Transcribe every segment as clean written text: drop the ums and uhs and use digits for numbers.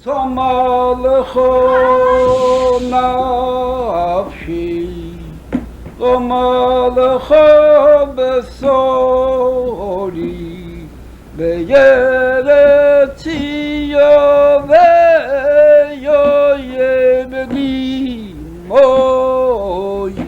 Tomalcho nafshi, tomalcho besori, beyeretz yoveyo yebni moyi.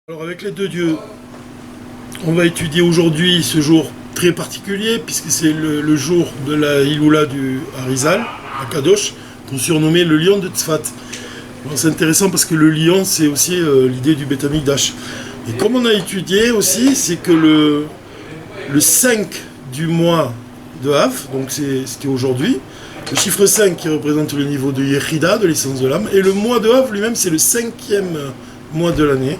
Alors avec l'aide de Dieu, on va étudier aujourd'hui ce jour très particulier puisque c'est le jour de la Hiloula du Harizal, à Kadosh, qu'on surnommait le lion de Tzfat. Alors, c'est intéressant parce que le lion c'est aussi l'idée du Beth Amikdash. Et comme on a étudié aussi, c'est que le 5 du mois de Av, donc c'était aujourd'hui, le chiffre 5 qui représente le niveau de Yechida, de l'essence de l'âme, et le mois de Av lui-même c'est le 5e mois de l'année.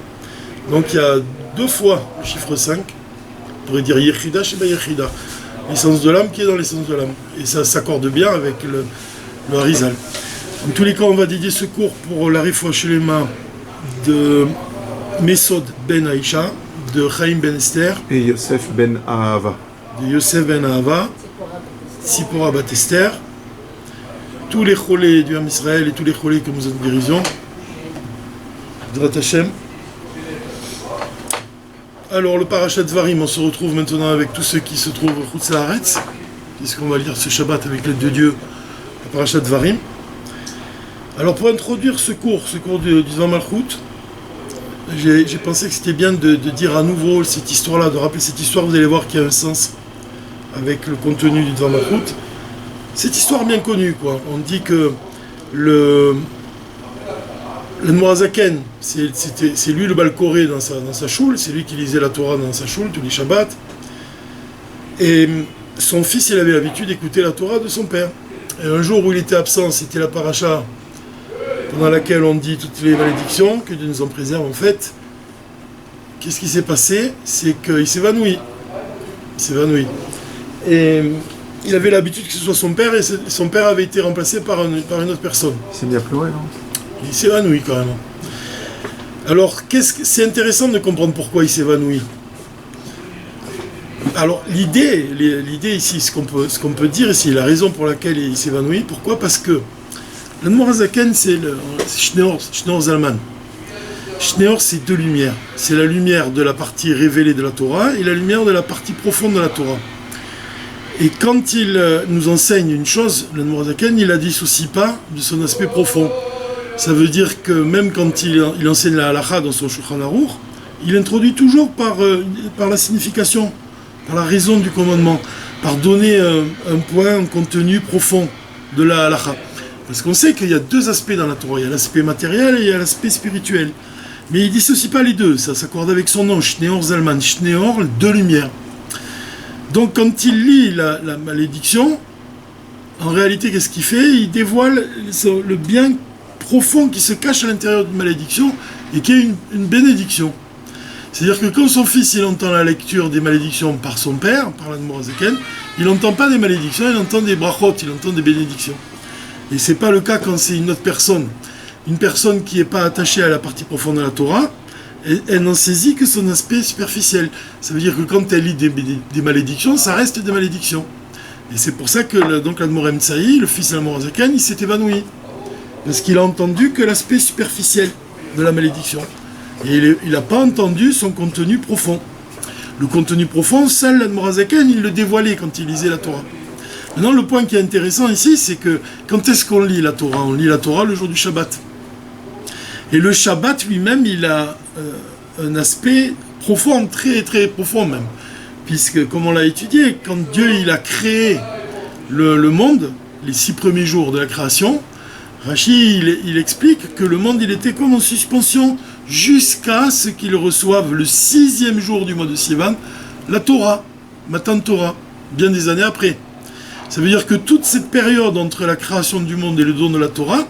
Donc il y a 2 fois le chiffre 5, on pourrait dire Yechida, Sheba Yechida, l'essence de l'âme qui est dans l'essence de l'âme. Et ça s'accorde bien avec le Harizal. En tous les cas, on va dédier ce cours pour la Refoua Shelema de Mesod ben Aïcha, de Chaim ben Esther, et Yosef ben Ahava, de Yosef ben Ahava, Tzipora bat Esther, tous les cholés du Ham Israël et tous les cholés que nous avons guérison, Drat Hashem. Alors le parashat Dvarim, on se retrouve maintenant avec tous ceux qui se trouvent au Chutz La'aretz, puisqu'on va lire ce Shabbat avec l'aide de Dieu, le parashat Dvarim. Alors pour introduire ce cours du Dvar Malchut, j'ai pensé que c'était bien de dire à nouveau cette histoire-là, de rappeler cette histoire. Vous allez voir qu'il y a un sens avec le contenu du Dvar Malchut. Cette histoire bien connue, quoi. On dit que l'Admorazaken, c'est lui le Balkoré dans sa choule, c'est lui qui lisait la Torah dans sa choule tous les Shabbats. Et son fils, il avait l'habitude d'écouter la Torah de son père. Et un jour où il était absent, c'était la paracha pendant laquelle on dit toutes les malédictions, que Dieu nous en préserve en fait. Qu'est-ce qui s'est passé? C'est qu'il s'évanouit. Et il avait l'habitude que ce soit son père, et son père avait été remplacé par une autre personne. il s'est mis à pleurer, non? Il s'évanouit quand même. Alors, c'est intéressant de comprendre pourquoi il s'évanouit. Alors, l'idée ici, ce qu'on peut dire ici, la raison pour laquelle il s'évanouit, pourquoi? Parce que l'Admorazaken, c'est Shneor Zalman. Shneor, c'est 2 lumières. C'est la lumière de la partie révélée de la Torah et la lumière de la partie profonde de la Torah. Et quand il nous enseigne une chose, l'Admorazaken, il la dissocie pas de son aspect profond. Ça veut dire que même quand il enseigne la halakha dans son Shulchan Aruch, il introduit toujours par la signification, par la raison du commandement, par donner un point, un contenu profond de la halakha. Parce qu'on sait qu'il y a 2 aspects dans la Torah, il y a l'aspect matériel et il y a l'aspect spirituel. Mais il ne dissocie pas les deux, ça s'accorde avec son nom, Shneor Zalman, Shneor, 2 lumières. Donc quand il lit la malédiction, en réalité qu'est-ce qu'il fait? Il dévoile le bien profond qui se cache à l'intérieur d'une malédiction et qui est une bénédiction. C'est-à-dire que quand son fils il entend la lecture des malédictions par son père, par l'Admorazaken, il n'entend pas des malédictions, il entend des brachot, il entend des bénédictions. Et c'est pas le cas quand c'est une autre personne. Une personne qui n'est pas attachée à la partie profonde de la Torah, elle n'en saisit que son aspect superficiel. Ça veut dire que quand elle lit des malédictions, ça reste des malédictions. Et c'est pour ça que l'Admor Emtsaï, le fils de l'Admorazaken, il s'est évanoui. Parce qu'il a entendu que l'aspect superficiel de la malédiction. Et il n'a pas entendu son contenu profond. Le contenu profond, seul l'Admorazaken, il le dévoilait quand il lisait la Torah. Maintenant, le point qui est intéressant ici, c'est que quand est-ce qu'on lit la Torah? On lit la Torah le jour du Shabbat. Et le Shabbat lui-même, il a un aspect profond, très très profond même. Puisque, comme on l'a étudié, quand Dieu il a créé le monde, les 6 premiers jours de la création, Rashi il explique que le monde il était comme en suspension jusqu'à ce qu'il reçoive le 6e jour du mois de Sivan, la Torah, Matan Torah, bien des années après. Ça veut dire que toute cette période entre la création du monde et le don de la Torah,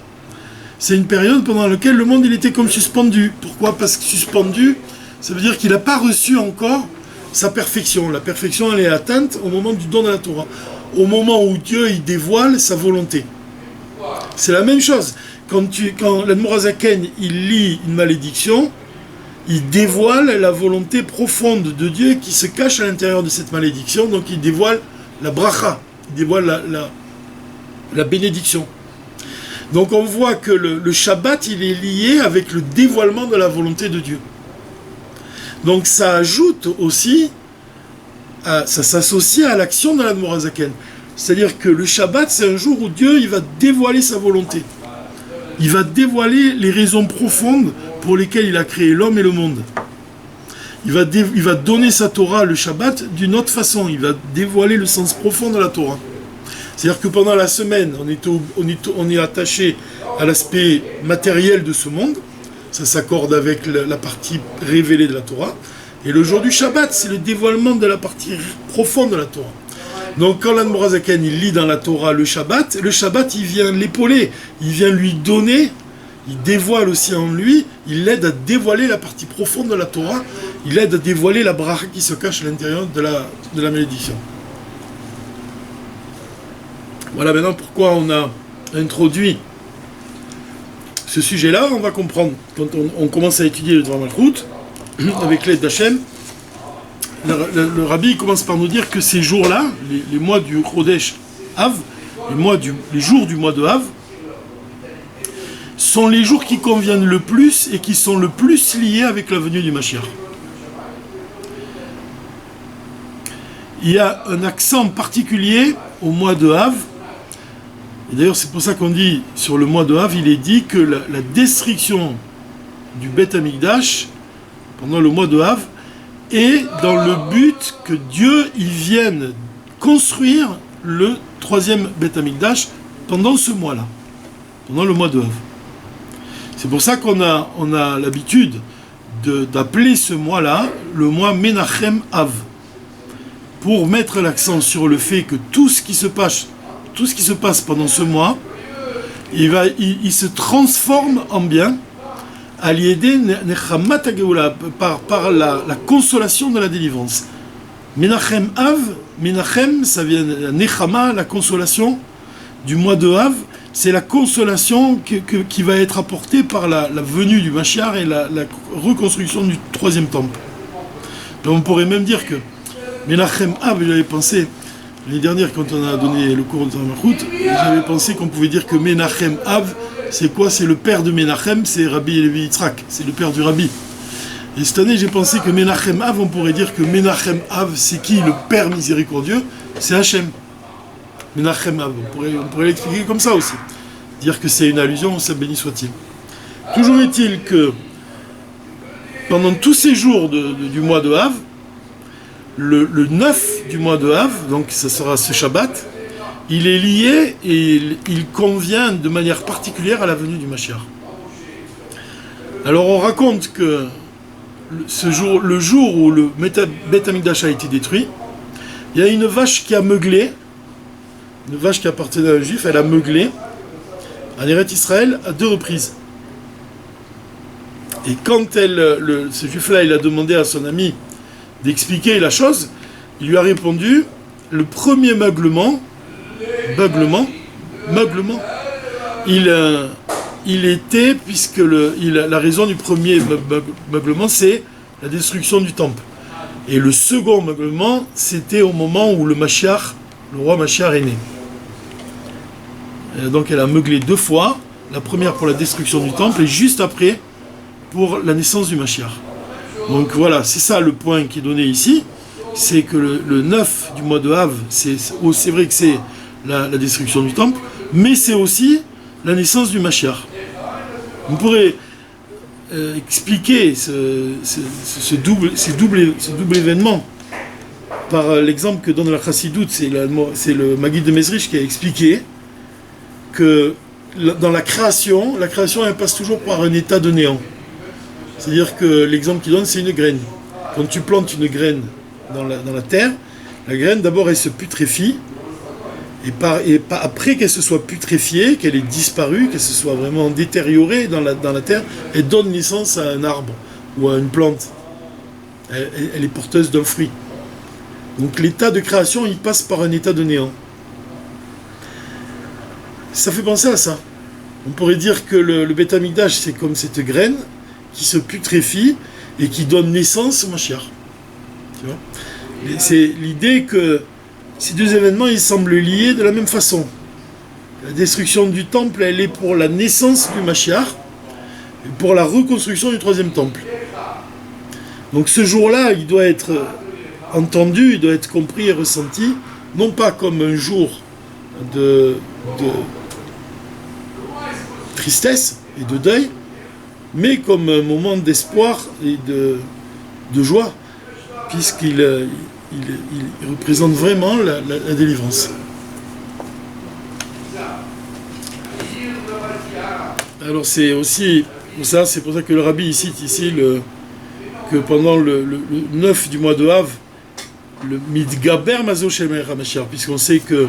c'est une période pendant laquelle le monde il était comme suspendu. Pourquoi? Parce que suspendu, ça veut dire qu'il n'a pas reçu encore sa perfection. La perfection, elle est atteinte au moment du don de la Torah, au moment où Dieu il dévoile sa volonté. C'est la même chose. Quand l'Admor HaZaken il lit une malédiction, il dévoile la volonté profonde de Dieu qui se cache à l'intérieur de cette malédiction, donc il dévoile la bracha, il dévoile la bénédiction. Donc on voit que le Shabbat, il est lié avec le dévoilement de la volonté de Dieu. Donc ça ajoute aussi, ça s'associe à l'action de l'Admor HaZaken. C'est-à-dire que le Shabbat, c'est un jour où Dieu il va dévoiler sa volonté. Il va dévoiler les raisons profondes pour lesquelles il a créé l'homme et le monde. Il va donner sa Torah, le Shabbat, d'une autre façon. Il va dévoiler le sens profond de la Torah. C'est-à-dire que pendant la semaine, on est attaché à l'aspect matériel de ce monde. Ça s'accorde avec la partie révélée de la Torah. Et le jour du Shabbat, c'est le dévoilement de la partie profonde de la Torah. Donc quand l'Admor HaZaken il lit dans la Torah le Shabbat il vient l'épauler, il vient lui donner, il dévoile aussi en lui, il l'aide à dévoiler la partie profonde de la Torah, il aide à dévoiler la bracha qui se cache à l'intérieur de la malédiction. Voilà maintenant pourquoi on a introduit ce sujet-là. On va comprendre quand on commence à étudier le Dvar Malchut avec l'aide d'Hachem. Le rabbi commence par nous dire que ces jours-là, les mois du Chodesh Av, les jours du mois de Av, sont les jours qui conviennent le plus et qui sont le plus liés avec la venue du Mashiach. Il y a un accent particulier au mois de Av, et d'ailleurs c'est pour ça qu'on dit sur le mois de Av, il est dit que la destruction du Beth Amikdash pendant le mois de Av et dans le but que Dieu il vienne construire le troisième Beth Amikdash pendant ce mois-là, pendant le mois de Av. C'est pour ça qu'on a l'habitude d'appeler ce mois-là le mois Menachem Av, pour mettre l'accent sur le fait que tout ce qui se passe pendant ce mois, il se transforme en bien, à l'idée Nechamat HaGeoula, par la consolation de la délivrance. Menachem Av, Menachem, ça vient de Nechama, la consolation du mois de Av, c'est la consolation qui va être apportée par la venue du Mashiach et la reconstruction du troisième temple. Donc on pourrait même dire que Menachem Av, j'avais pensé, l'année dernière quand on a donné le cours de Malchut, j'avais pensé qu'on pouvait dire que Menachem Av, c'est quoi? C'est le père de Menachem, c'est Rabbi Levi Yitzhak, c'est le père du Rabbi. Et cette année, j'ai pensé que Menachem Av, on pourrait dire que Menachem Av, c'est qui? Le père miséricordieux, c'est Hachem. Menachem Av, on pourrait l'expliquer comme ça aussi. Dire que c'est une allusion, ça béni soit-il. Toujours est-il que pendant tous ces jours du mois de Av, le 9 du mois de Av, donc ça sera ce Shabbat, il est lié et il convient de manière particulière à la venue du Mashiach. Alors on raconte que le jour où le Beth Amikdash a été détruit, il y a une vache qui a meuglé, une vache qui appartenait à un juif, elle a meuglé en Eretz Israël à 2 reprises. Et quand ce juif-là, il a demandé à son ami d'expliquer la chose, il lui a répondu, le premier meuglement, il était, puisque la raison du premier meuglement, c'est la destruction du temple. Et le second meuglement, c'était au moment où le roi Mashiach est né. Et donc elle a meuglé 2 fois, la première pour la destruction du temple et juste après pour la naissance du Mashiach. Donc voilà, c'est ça le point qui est donné ici, c'est que le 9 du mois de Av, c'est vrai que c'est la destruction du temple, mais c'est aussi la naissance du Mashiach. On pourrait expliquer ce double événement par l'exemple que donne la Chassidoute, c'est le Maggid de Mezrich qui a expliqué que dans la création elle passe toujours par un état de néant. C'est-à-dire que l'exemple qu'il donne, c'est une graine. Quand tu plantes une graine dans la terre, la graine d'abord elle se putréfie, et après qu'elle se soit putréfiée, qu'elle ait disparu, qu'elle se soit vraiment détériorée dans la terre, elle donne naissance à un arbre ou à une plante. Elle est porteuse d'un fruit. Donc l'état de création, il passe par un état de néant. Ça fait penser à ça. On pourrait dire que le Beth Amikdash, c'est comme cette graine qui se putréfie et qui donne naissance au Mashiach. Tu vois ? Et c'est l'idée que ces deux événements, ils semblent liés de la même façon. La destruction du temple, elle est pour la naissance du Mashiach et pour la reconstruction du troisième temple. Donc ce jour-là, il doit être entendu, il doit être compris et ressenti, non pas comme un jour de tristesse et de deuil, mais comme un moment d'espoir et de joie, puisqu'il il représente vraiment la délivrance. Alors c'est aussi ça, c'est pour ça que le rabbi il cite ici que pendant le 9 du mois de Av, le Midgaber Mazo Shemer HaMashiach, puisqu'on sait que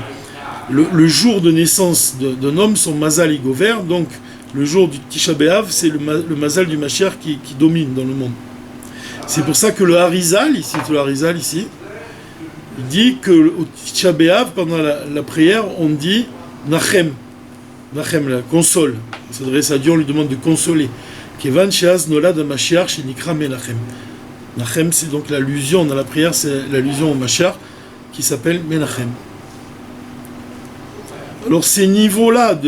le jour de naissance d'un homme, son Mazal Igover, donc le jour du Tisha B'Av, c'est le Mazal du Mashiach qui domine dans le monde. C'est pour ça que le Harizal, ici, il dit que au Tisha B'Av, pendant la prière, on dit Nachem, la console. Il s'adresse à Dieu, on lui demande de consoler. Kevan Sheaz Nolad HaMashiach Shenikra Menachem. Nachem, c'est donc l'allusion dans la prière, c'est l'allusion au Mashiach qui s'appelle Menachem. Alors ces niveaux-là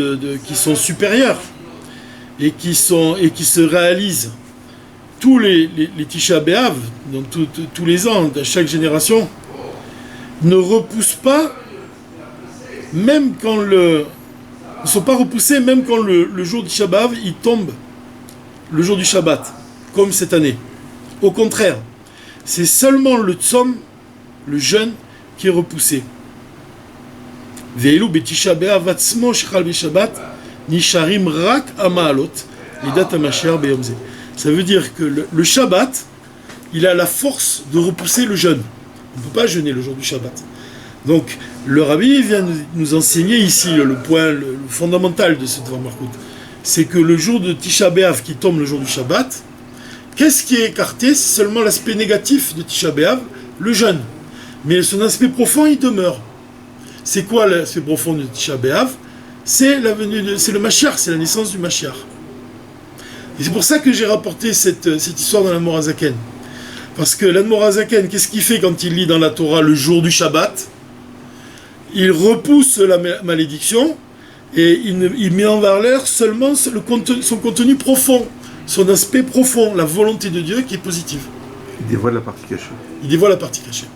qui sont supérieurs et qui se réalisent tous les Tisha B'Av, dans tous les ans, de chaque génération, ne repoussent pas, même quand ne sont pas repoussés même quand le jour du Tisha B'Av il tombe le jour du Shabbat, comme cette année. Au contraire, c'est seulement le Tzom, le jeûne, qui est repoussé. Ve'elu betisha b'av atzmo shechal b'Shabbat nisharim rak amaalot lidat hamashiach b'yom zeh. Ça veut dire que le Shabbat, il a la force de repousser le jeûne. On ne peut pas jeûner le jour du Shabbat. Donc, le Rabbi vient nous enseigner ici le point le fondamental de ce Dvar Malchut. C'est que le jour de Tisha B'Av qui tombe le jour du Shabbat, qu'est-ce qui est écarté? C'est seulement l'aspect négatif de Tisha B'Av, le jeûne. Mais son aspect profond, il demeure. C'est quoi l'aspect profond de Tisha B'Av? C'est le Mashiach, c'est la naissance du Mashiach. Et c'est pour ça que j'ai rapporté cette histoire dans l'Admor HaZaken. Parce que l'Admor HaZaken, qu'est-ce qu'il fait quand il lit dans la Torah le jour du Shabbat? Il repousse la malédiction et il met en valeur seulement son contenu profond, son aspect profond, la volonté de Dieu qui est positive. Il dévoile la partie cachée. Il dévoile la partie cachée.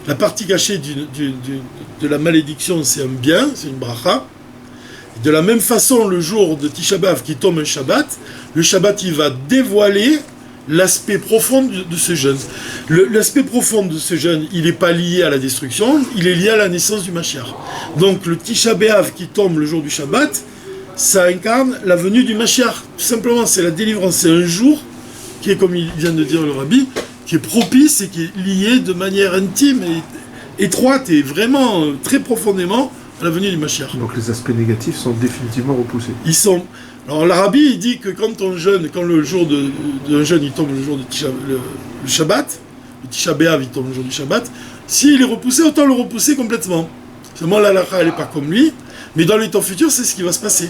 La partie cachée de la malédiction, c'est un bien, c'est une bracha. De la même façon, le jour de Tisha B'Av qui tombe un Shabbat, le Shabbat il va dévoiler l'aspect profond de ce jeûne. L'aspect profond de ce jeûne, il n'est pas lié à la destruction, il est lié à la naissance du Mashiach. Donc le Tisha B'Av qui tombe le jour du Shabbat, ça incarne la venue du Mashiach. Tout simplement, c'est la délivrance. C'est un jour qui est, comme il vient de dire le Rabbi, qui est propice et qui est lié de manière intime et étroite et vraiment très profondément à la venue du Mashiach. Donc les aspects négatifs sont définitivement repoussés. Alors l'Arabie, il dit que quand on jeûne, quand le jour d'un jeûne il tombe le jour de le Shabbat, le Tisha B'Av il tombe le jour du Shabbat, s'il est repoussé, autant le repousser complètement. Seulement la halakha elle n'est pas comme lui, mais dans les temps futurs c'est ce qui va se passer.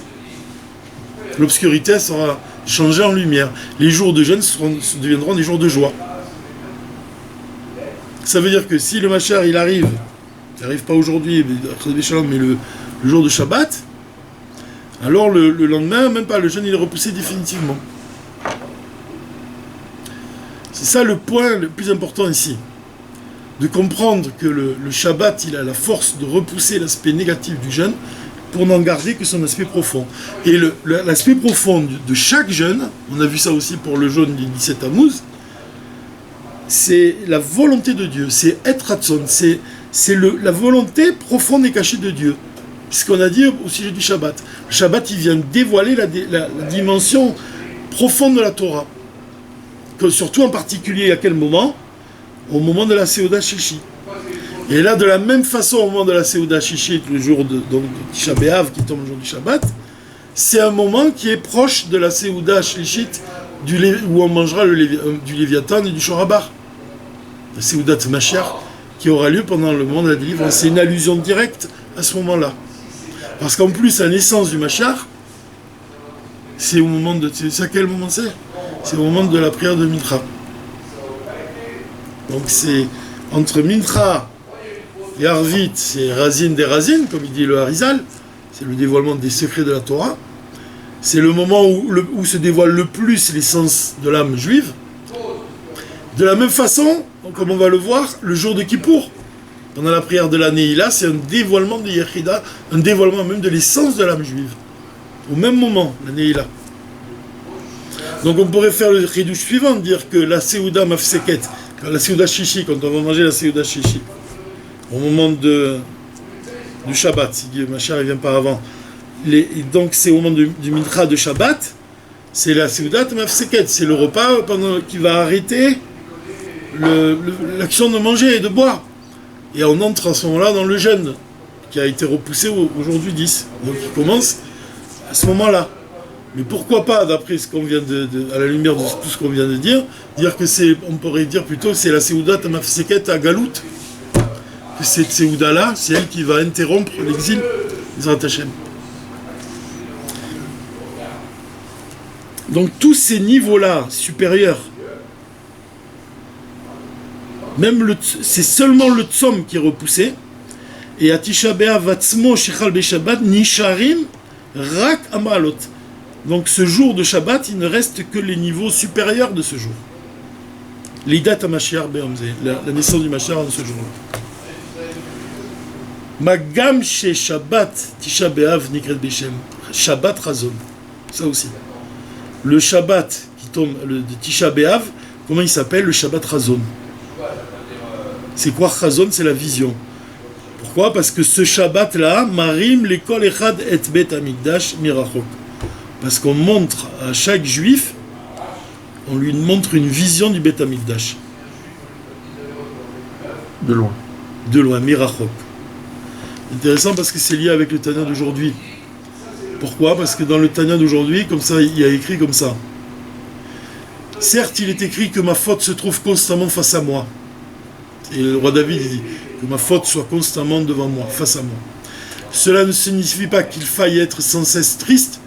L'obscurité sera changée en lumière. Les jours de jeûne deviendront des jours de joie. Ça veut dire que si le Mashiach il n'arrive pas aujourd'hui, mais le jour de Shabbat, alors le lendemain, même pas, le jeûne il est repoussé définitivement. C'est ça le point le plus important ici. De comprendre que le Shabbat il a la force de repousser l'aspect négatif du jeûne pour n'en garder que son aspect profond. Et l'aspect profond de chaque jeûne, on a vu ça aussi pour le jeûne du 17 Tammuz, c'est la volonté de Dieu, c'est être Hatson, c'est la volonté profonde et cachée de Dieu. C'est ce qu'on a dit au sujet du Shabbat. Le Shabbat, il vient dévoiler la dimension profonde de la Torah. Surtout en particulier, à quel moment? Au moment de la Seuda Shishi. Et là, de la même façon, au moment de la Seuda Shishi, le jour de Tisha B'Av, qui tombe le jour du Shabbat, c'est un moment qui est proche de la Seuda Shishit, où on mangera du Léviathan et du Shorabar. La Seudat Mashiach, qui aura lieu pendant le moment de la délivrance. C'est une allusion directe à ce moment-là. Parce qu'en plus, la naissance du Mashiach, c'est au moment de... C'est à quel moment c'est? C'est au moment de la prière de Mincha. Donc c'est entre Mincha et Arvit, c'est Razin des Razin, comme il dit le Harizal, c'est le dévoilement des secrets de la Torah. C'est le moment où se dévoile le plus l'essence de l'âme juive. De la même façon, comme on va le voir, le jour de Kippour, pendant la prière de la Neila, c'est un dévoilement de Yechida, un dévoilement même de l'essence de l'âme juive. Au même moment, la Neila. Donc on pourrait faire le chidouche suivant, dire que la Seouda Mafseket, la Seouda Shishi, quand on va manger la Seouda Shishi, au moment du Shabbat, si ma chère ne vient pas avant, donc c'est au moment du Mincha de Shabbat, c'est la Seouda Mafseket, c'est le repas qui va arrêter l'action de manger et de boire. Et on entre à ce moment-là dans le jeûne, qui a été repoussé aujourd'hui 10. Donc il commence à ce moment-là. Mais pourquoi pas, d'après ce qu'on vient à la lumière de tout ce qu'on vient de dire que on pourrait dire plutôt que c'est la Seouda Tamafseket à Galout. Que cette Seouda-là, c'est elle qui va interrompre l'exil d'Israël Hashem. Donc tous ces niveaux-là supérieurs, même c'est seulement le Tzom qui est repoussé, et à Tisha B'Av Vatzmo Shechal B'Shabbat Nisharim Rak Amalot. Donc ce jour de Shabbat, il ne reste que les niveaux supérieurs de ce jour. Lidat HaMashiach Be'amze, la naissance du Mashiach en ce jour-là. Magam She Shabbat Tisha B'Av Nikret B'Shem. Shabbat Razon. Ça aussi. Le Shabbat qui tombe de Tisha B'Av, comment il s'appelle? Le Shabbat Razon. C'est quoi Razon? C'est la vision. Pourquoi? Parce que ce Shabbat-là, Marim Lekol Echad Et Bet Amigdash Mirachok. Parce qu'on montre à chaque juif, on lui montre une vision du Bet Amigdash. De loin. De loin, Mirachok. Intéressant parce que c'est lié avec le Tanya d'aujourd'hui. Pourquoi? Parce que dans le Tanya d'aujourd'hui, comme ça, il y a écrit comme ça. Certes, il est écrit que ma faute se trouve constamment face à moi. Et le roi David dit que ma faute soit constamment devant moi, face à moi. Cela ne signifie pas qu'il faille être sans cesse triste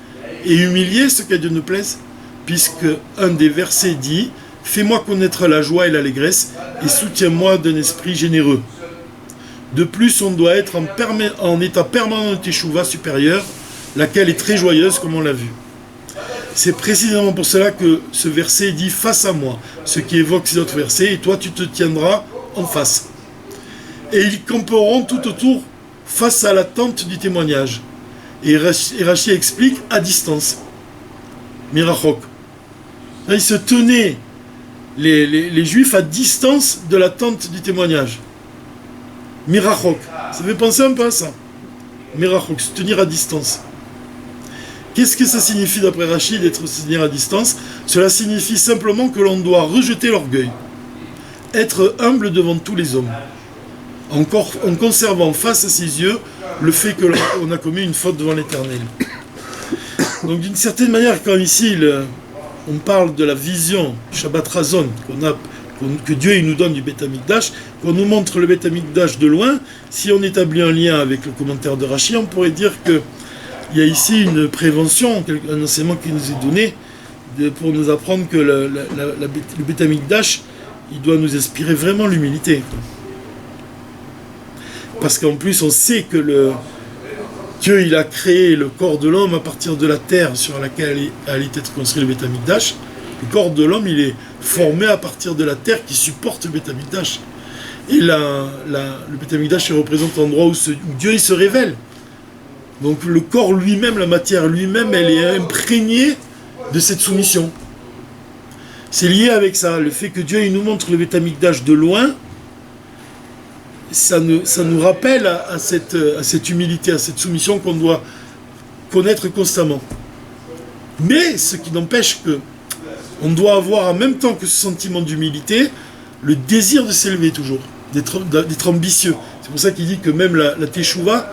et humilié, ce qu'à Dieu ne plaise, puisque un des versets dit « Fais-moi connaître la joie et l'allégresse et soutiens-moi d'un esprit généreux ». De plus, on doit être en état permanent de teshuva supérieur, laquelle est très joyeuse, comme on l'a vu. C'est précisément pour cela que ce verset dit « Face à moi », ce qui évoque ces autres versets, et toi tu te tiendras en face. Et ils camperont tout autour, face à la tente du témoignage. Et Rashi explique « à distance ». Mirachok. Là, ils se tenaient, les Juifs, à distance de la tente du témoignage. Mirachok. Ça fait penser un peu à ça. Mirachok, se tenir à distance. Qu'est-ce que ça signifie d'après Rachid d'être se tenir à distance? Cela signifie simplement que l'on doit rejeter l'orgueil, être humble devant tous les hommes, en conservant face à ses yeux le fait que l'on a commis une faute devant l'Éternel. Donc d'une certaine manière, quand ici on parle de la vision Shabbat Razon que Dieu il nous donne du Beth Amikdash, qu'on nous montre le Beth Amikdash de loin, si on établit un lien avec le commentaire de Rashi, on pourrait dire que il y a ici une prévention, un enseignement qui nous est donné pour nous apprendre que le Beth Amikdash, il doit nous inspirer vraiment l'humilité. Parce qu'en plus, on sait que Dieu il a créé le corps de l'homme à partir de la terre sur laquelle allait être construit le Beth Amikdash. Le corps de l'homme, il est formé à partir de la terre qui supporte le Beth Amikdash. Et le Beth Amikdash représente l'endroit où Dieu il se révèle. Donc le corps lui-même, la matière lui-même, elle est imprégnée de cette soumission. C'est lié avec ça, le fait que Dieu il nous montre le Beth Amikdash de loin, ça nous rappelle à cette humilité, à cette soumission qu'on doit connaître constamment. Mais ce qui n'empêche que on doit avoir en même temps que ce sentiment d'humilité, le désir de s'élever toujours, d'être ambitieux. C'est pour ça qu'il dit que même la teshuva,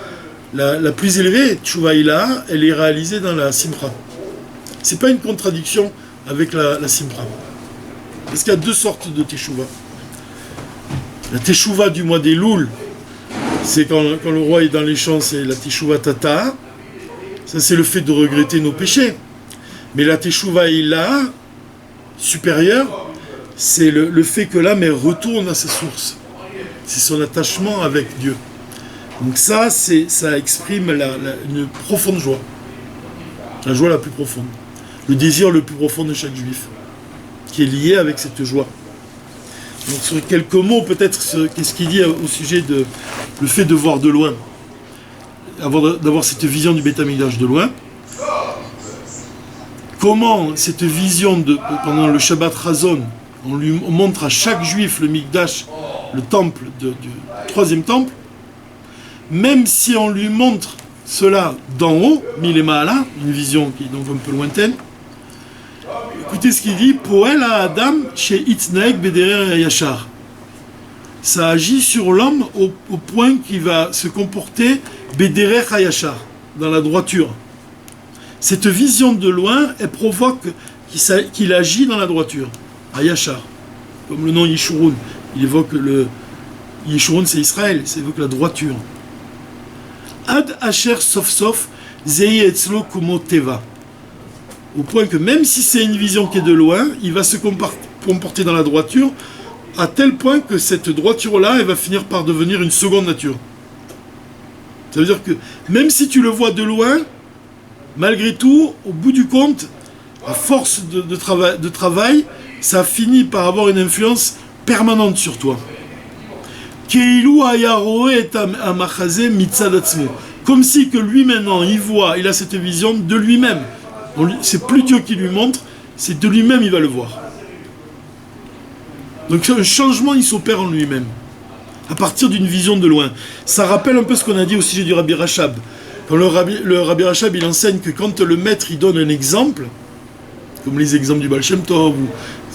la plus élevée, teshuva ilaha, elle est réalisée dans la simcha. C'est pas une contradiction avec la simcha. Parce qu'il y a deux sortes de teshuva. La Teshuvah du mois des Louls, c'est quand le roi est dans les champs, c'est la Teshuvah Tata. Ça, c'est le fait de regretter nos péchés. Mais la Teshuvah Ila, supérieure, c'est le fait que l'âme elle retourne à sa source. C'est son attachement avec Dieu. Donc ça exprime une profonde joie. La joie la plus profonde. Le désir le plus profond de chaque juif, qui est lié avec cette joie. Donc sur quelques mots, peut-être, qu'est-ce qu'il dit au sujet de le fait de voir de loin, d'avoir cette vision du Beth Amikdash de loin. Comment cette vision pendant le Shabbat Chazon, on montre à chaque juif le Mikdash, le temple du troisième temple, même si on lui montre cela d'en haut, Milema, une vision qui est donc un peu lointaine. Écoutez ce qu'il dit, Poel à Adam chez Itznaek Bederer Yachar. Ça agit sur l'homme au point qu'il va se comporter Bederer Yachar, dans la droiture. Cette vision de loin, elle provoque qu'il agit dans la droiture, Yachar. Comme le nom Yeshurun, il évoque Yeshurun, c'est Israël, ça évoque la droiture. Ad Asher Sof Sof Zei Etzlo Kumo Teva. Au point que même si c'est une vision qui est de loin, il va se comporter dans la droiture, à tel point que cette droiture-là, elle va finir par devenir une seconde nature. Ça veut dire que même si tu le vois de loin, malgré tout, au bout du compte, à force de travail, ça finit par avoir une influence permanente sur toi. Keilu Ayaroe et Amachaze Mitzadatzmo. Comme si que lui maintenant, il a cette vision de lui-même. C'est plus Dieu qui lui montre, c'est de lui-même il va le voir. Donc un changement il s'opère en lui-même, à partir d'une vision de loin. Ça rappelle un peu ce qu'on a dit au sujet du Rabbi Rachab. Quand le Rabbi Rachab il enseigne que quand le maître il donne un exemple, comme les exemples du Baal Shem Tov, ou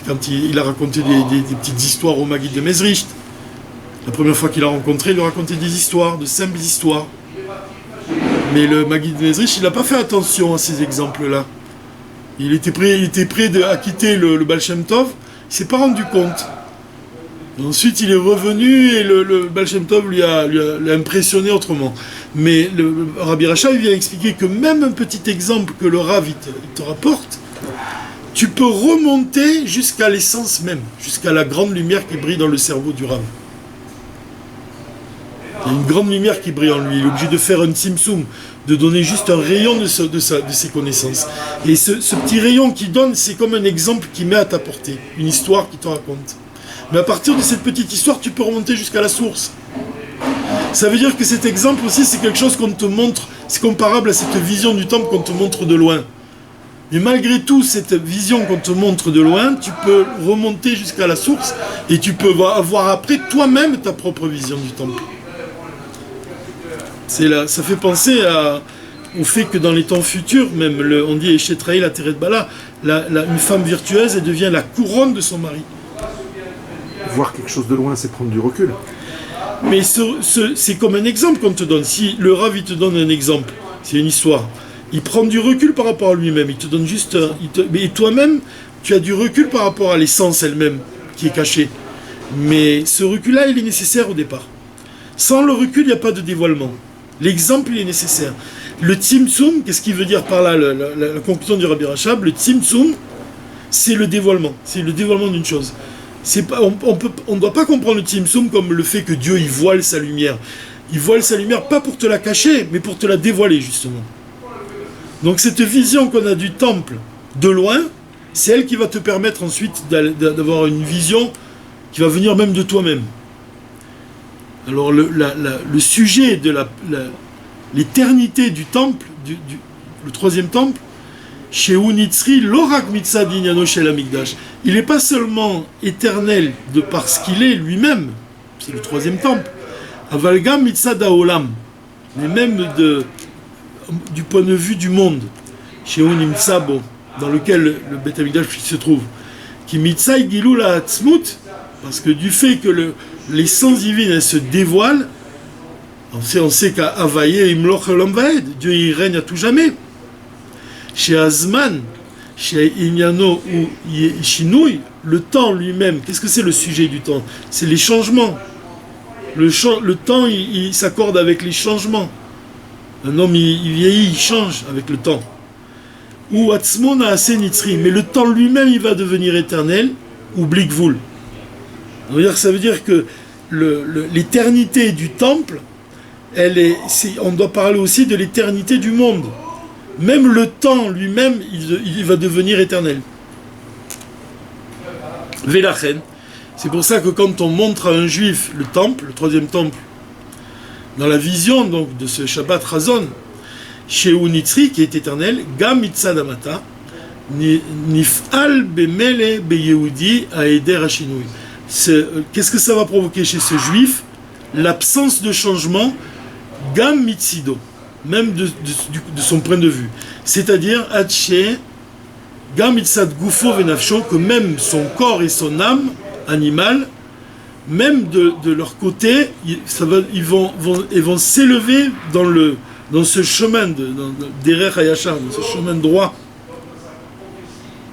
quand il a raconté des petites histoires au Maguid de Mezricht, la première fois qu'il l'a rencontré, il lui racontait des histoires, de simples histoires. Mais le Maguid de Mezricht, il n'a pas fait attention à ces exemples-là. Il était prêt à quitter le Baal Shem Tov, il ne s'est pas rendu compte. Et ensuite, il est revenu et le Baal Shem Tov l'a impressionné autrement. Mais le Rabbi Rachab vient expliquer que même un petit exemple que le Rav il te rapporte, tu peux remonter jusqu'à l'essence même, jusqu'à la grande lumière qui brille dans le cerveau du Rav. Il y a une grande lumière qui brille en lui. Il est obligé de faire un tzimtzum, de donner juste un rayon de ses connaissances. Et ce petit rayon qu'il donne, c'est comme un exemple qu'il met à ta portée, une histoire qu'il te raconte. Mais à partir de cette petite histoire, tu peux remonter jusqu'à la source. Ça veut dire que cet exemple aussi, c'est quelque chose qu'on te montre, c'est comparable à cette vision du temple qu'on te montre de loin. Mais malgré tout, cette vision qu'on te montre de loin, tu peux remonter jusqu'à la source et tu peux avoir après toi-même ta propre vision du temple. Ça fait penser au fait que dans les temps futurs, même on dit Eshetraï la Teret Bala, une femme virtueuse, elle devient la couronne de son mari. Voir quelque chose de loin, c'est prendre du recul. Mais c'est comme un exemple qu'on te donne. Si le Rav il te donne un exemple, c'est une histoire, il prend du recul par rapport à lui-même, il te donne juste... Et toi-même, tu as du recul par rapport à l'essence elle-même qui est cachée. Mais ce recul-là, il est nécessaire au départ. Sans le recul, il n'y a pas de dévoilement. L'exemple, il est nécessaire. Le tzimtzum, qu'est-ce qu'il veut dire par là, la conclusion du Rabbi Rachab? Le tzimtzum, c'est le dévoilement. C'est le dévoilement d'une chose. On ne doit pas comprendre le tzimtzum comme le fait que Dieu il voile sa lumière. Il voile sa lumière pas pour te la cacher, mais pour te la dévoiler, justement. Donc cette vision qu'on a du temple de loin, c'est elle qui va te permettre ensuite d'avoir une vision qui va venir même de toi-même. Alors le sujet de l'éternité du temple, le troisième temple, chez Unitzri, l'orak mitzad inyano shel hamikdash, il n'est pas seulement éternel de par ce qu'il est lui-même, c'est le troisième temple, avalgam mitzad haolam, mais même du point de vue du monde, chez Unimtsabo, dans lequel le Beth Amikdash se trouve, qui mitzay gilou la hatzmut, parce que du fait que l'essence divine elle se dévoile, on sait qu'à Havaïe, Imloch Olam Vaed, Dieu il règne à tout jamais. Chez Azman, chez Inyano ou Shinui, le temps lui-même, qu'est-ce que c'est le sujet du temps? C'est les changements. Le temps, il s'accorde avec les changements. Un homme, il vieillit, il change avec le temps. Ou Atzmon a assez nitzri, mais le temps lui-même, il va devenir éternel, ou blikvul. Ça veut dire que l'éternité du temple, on doit parler aussi de l'éternité du monde. Même le temps lui-même, il va devenir éternel. Velachen. C'est pour ça que quand on montre à un juif le temple, le troisième temple, dans la vision donc de ce Shabbat Razon, chez Unitzri qui est éternel, Gam Mitzad Amata, Nif'al Bemele Beyehudi Aeder Hashinui. Qu'est-ce que ça va provoquer chez ce juif? L'absence de changement, Gam Mitzido, même de son point de vue. C'est-à-dire, Haché, Gam Mitzad Gufo Venafsho, que même son corps et son âme animal, même de leur côté, ils vont s'élever dans ce chemin d'Erer Hayashar, dans ce chemin droit.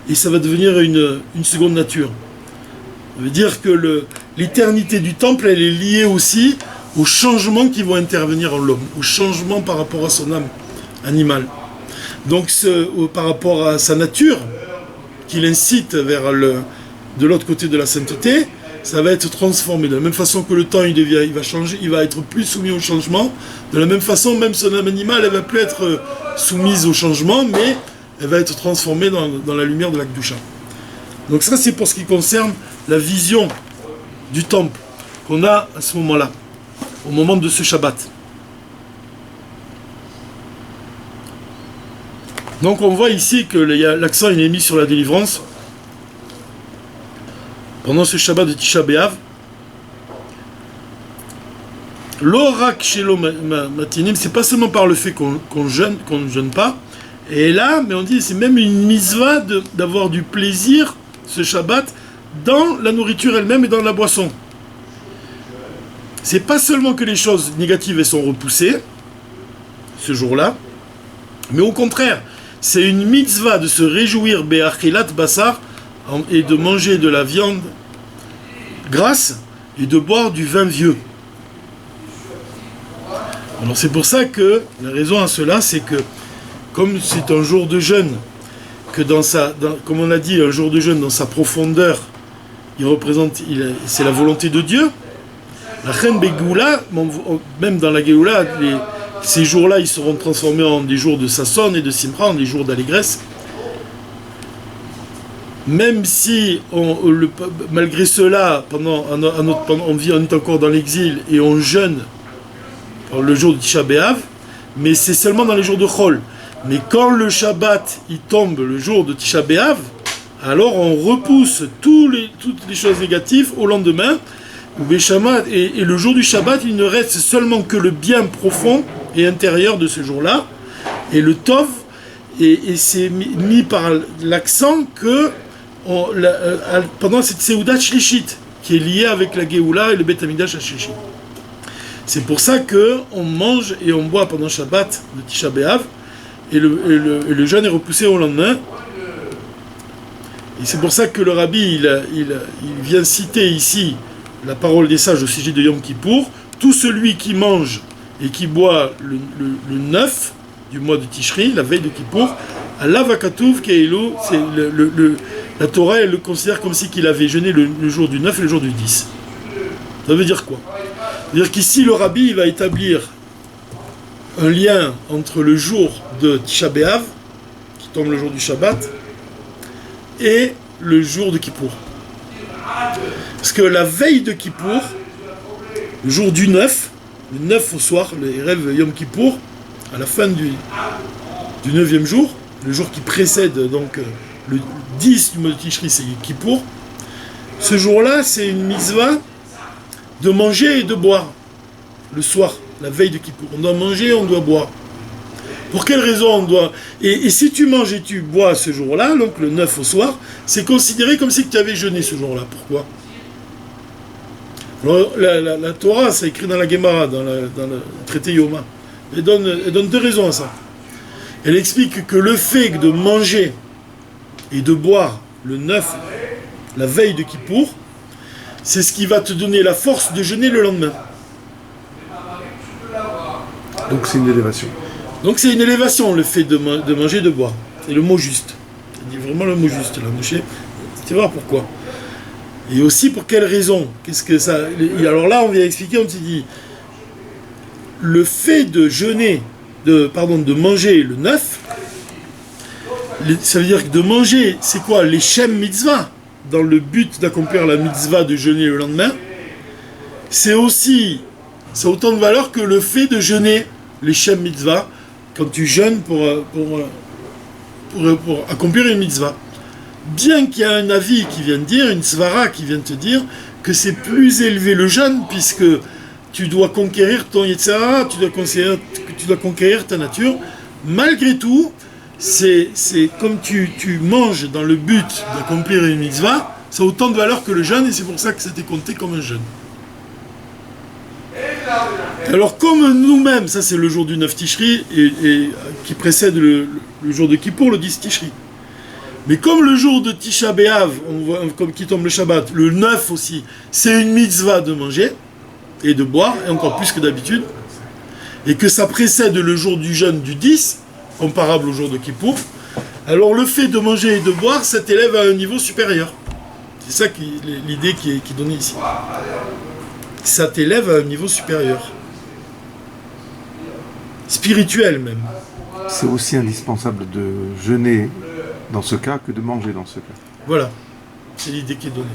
Et ça va devenir une seconde nature. Ça veut dire que l'éternité du temple, elle est liée aussi aux changements qui vont intervenir en l'homme, aux changements par rapport à son âme animale. Donc par rapport à sa nature, qui l'incite vers de l'autre côté de la sainteté, ça va être transformé. De la même façon que le temps il va changer, il va être plus soumis au changement. De la même façon, même son âme animale, elle va plus être soumise au changement, mais elle va être transformée dans la lumière de la Kedusha. Donc ça, c'est pour ce qui concerne la vision du temple qu'on a à ce moment-là, au moment de ce Shabbat. Donc on voit ici que l'accent il est mis sur la délivrance. Pendant ce Shabbat de Tisha B'Av, l'orak shelo matinim, c'est pas seulement par le fait qu'on ne jeûne pas, et là, mais on dit c'est même une mitzvah d'avoir du plaisir ce Shabbat dans la nourriture elle-même et dans la boisson. C'est pas seulement que les choses négatives elles sont repoussées ce jour-là, mais au contraire, c'est une mitzvah de se réjouir be'achilat basar et de manger de la viande grasse et de boire du vin vieux. Alors c'est pour ça que la raison à cela, c'est que comme c'est un jour de jeûne, que comme on a dit, un jour de jeûne dans sa profondeur, c'est la volonté de Dieu. La Chen Begoula, même dans la Géoula, ces jours-là, ils seront transformés en des jours de Sasson et de Simra, en des jours d'allégresse. Même si, malgré cela, on est encore dans l'exil et on jeûne le jour de Tisha B'Av, mais c'est seulement dans les jours de Chol. Mais quand le Shabbat il tombe le jour de Tisha B'Av, alors on repousse toutes les choses négatives au lendemain. Et le jour du Shabbat, il ne reste seulement que le bien profond et intérieur de ce jour-là, et le Tov, et c'est mis par l'accent que pendant cette Seudat Shlishit, qui est liée avec la Géoula et le Beth Amikdash Shlishit. C'est pour ça qu'on mange et on boit pendant Shabbat de Tisha B'Av, et le jeûne est repoussé au lendemain. Et c'est pour ça que le Rabbi il vient citer ici la parole des sages au sujet de Yom Kippour. Tout celui qui mange et qui boit le 9 du mois de Tishri, la veille de Kippour, Allah vakatuv keilo, c'est la Torah elle le considère comme si qu'il avait jeûné le jour du 9 et le jour du 10. Ça veut dire quoi? Ça veut dire qu'ici le Rabbi il va établir un lien entre le jour de Tisha B'Av, qui tombe le jour du Shabbat, et le jour de Kippour. Parce que la veille de Kippour, le jour du 9, le 9 au soir, le rêve Yom Kippour, à la fin du 9e jour, le jour qui précède donc le 10 du mois de Tishri, c'est Kippour. Ce jour-là, c'est une mitzvah de manger et de boire le soir, la veille de Kippour. On doit manger, on doit boire. Pour quelle raison on doit... Et si tu manges et tu bois ce jour-là, donc le 9 au soir, c'est considéré comme si tu avais jeûné ce jour-là. Pourquoi? Alors, la Torah, c'est écrit dans la Gemara, dans le traité Yoma. Elle donne deux raisons à ça. Elle explique que le fait de manger et de boire le 9, la veille de Kippour, c'est ce qui va te donner la force de jeûner le lendemain. Donc c'est une élévation. Donc c'est une élévation, le fait de manger et de boire. C'est le mot juste. C'est vraiment le mot juste, là, Moshe. Tu vas voir pourquoi. Et aussi pour quelle raison. Qu'est-ce que ça... Alors là, on vient expliquer, on s'est dit, le fait de jeûner, de manger le 9, ça veut dire que de manger, c'est quoi? Les Shem Mitzvah, dans le but d'accomplir la mitzvah de jeûner le lendemain, c'est autant de valeur que le fait de jeûner les Shem Mitzvah, quand tu jeûnes pour accomplir une mitzvah. Bien qu'il y a un avis qui vient de dire, une svara qui vient de te dire, que c'est plus élevé le jeûne, puisque tu dois conquérir ton Yetzirah, tu dois conquérir ta nature. Malgré tout, c'est comme tu manges dans le but d'accomplir une mitzvah, ça a autant de valeur que le jeûne, et c'est pour ça que ça t'est compté comme un jeûne. Alors comme nous-mêmes, ça c'est le jour du 9 Tishri, et qui précède le jour de Kippour, le 10 Tishri. Mais comme le jour de Tisha B'Av, on voit, comme qui tombe le Shabbat, le 9 aussi, c'est une mitzvah de manger et de boire, et encore plus que d'habitude, et que ça précède le jour du jeûne du 10, comparable au jour de Kippour, alors le fait de manger et de boire, ça t'élève à un niveau supérieur. C'est ça l'idée qui est donnée ici. Ça t'élève à un niveau supérieur. Spirituel même. C'est aussi indispensable de jeûner dans ce cas que de manger dans ce cas. Voilà, c'est l'idée qui est donnée.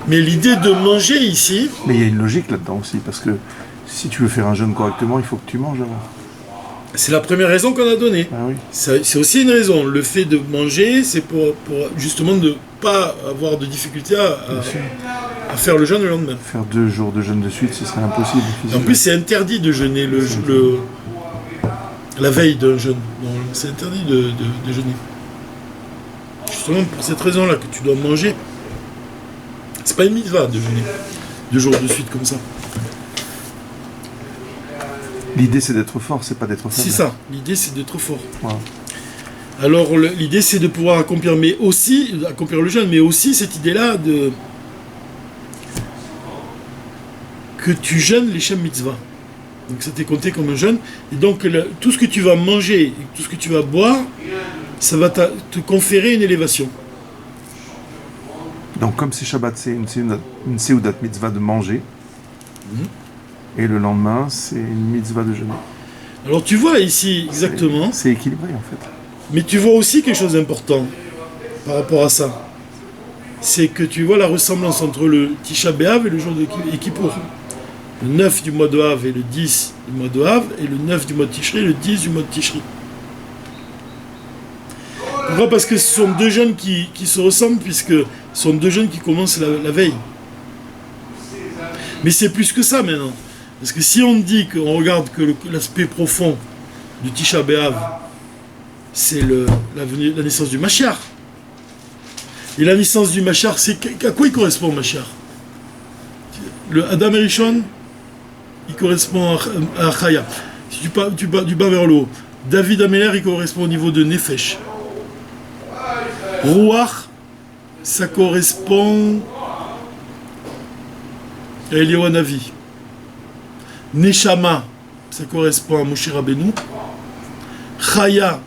Mais l'idée de manger ici... Mais il y a une logique là-dedans aussi, parce que si tu veux faire un jeûne correctement, il faut que tu manges avant. C'est la première raison qu'on a donnée. Ah oui. C'est aussi une raison. Le fait de manger, c'est pour justement ne pas avoir de difficulté à faire le jeûne le lendemain. Faire 2 jours de jeûne de suite, ce serait impossible. En plus, c'est interdit de jeûner la veille d'un jeûne. C'est interdit de jeûner. Justement pour cette raison-là que tu dois manger. C'est pas une mitzvah de jeûner 2 jours de suite comme ça. L'idée c'est d'être fort, c'est pas d'être faible. C'est ça, l'idée c'est d'être fort. Voilà. Alors l'idée c'est de pouvoir accomplir le jeûne, mais aussi cette idée-là que tu jeûnes les Shem Mitzvah. Donc ça t'est compté comme un jeûne. Et donc tout ce que tu vas manger et tout ce que tu vas boire, ça va te conférer une élévation. Donc comme c'est Shabbat, c'est une Seudat mitzvah de manger. Et le lendemain, c'est une mitzvah de jeûner. Alors tu vois ici exactement. C'est équilibré en fait. Mais tu vois aussi quelque chose d'important par rapport à ça. C'est que tu vois la ressemblance entre le Tisha B'Av et le jour de Kippour. Le 9 du mois de Av et le 10 du mois de Av, et le 9 du mois de Tishri et le 10 du mois de Tishri. Pourquoi ? Parce que ce sont 2 jeûnes qui se ressemblent, puisque ce sont 2 jeûnes qui commencent la veille. Mais c'est plus que ça maintenant. Parce que si on dit qu'on regarde que l'aspect profond du Tisha B'Av, c'est la naissance du Mashiach. Et la naissance du Mashiach, à quoi il correspond, Mashiach ? Le Adam Rishon, il correspond à Chaya. Si tu bas vers le haut. David Améler, il correspond au niveau de Nefesh. Ruach, ça correspond à Eliyahu Hanavi. Neshama, ça correspond à Moshe Rabbeinu. Chaya,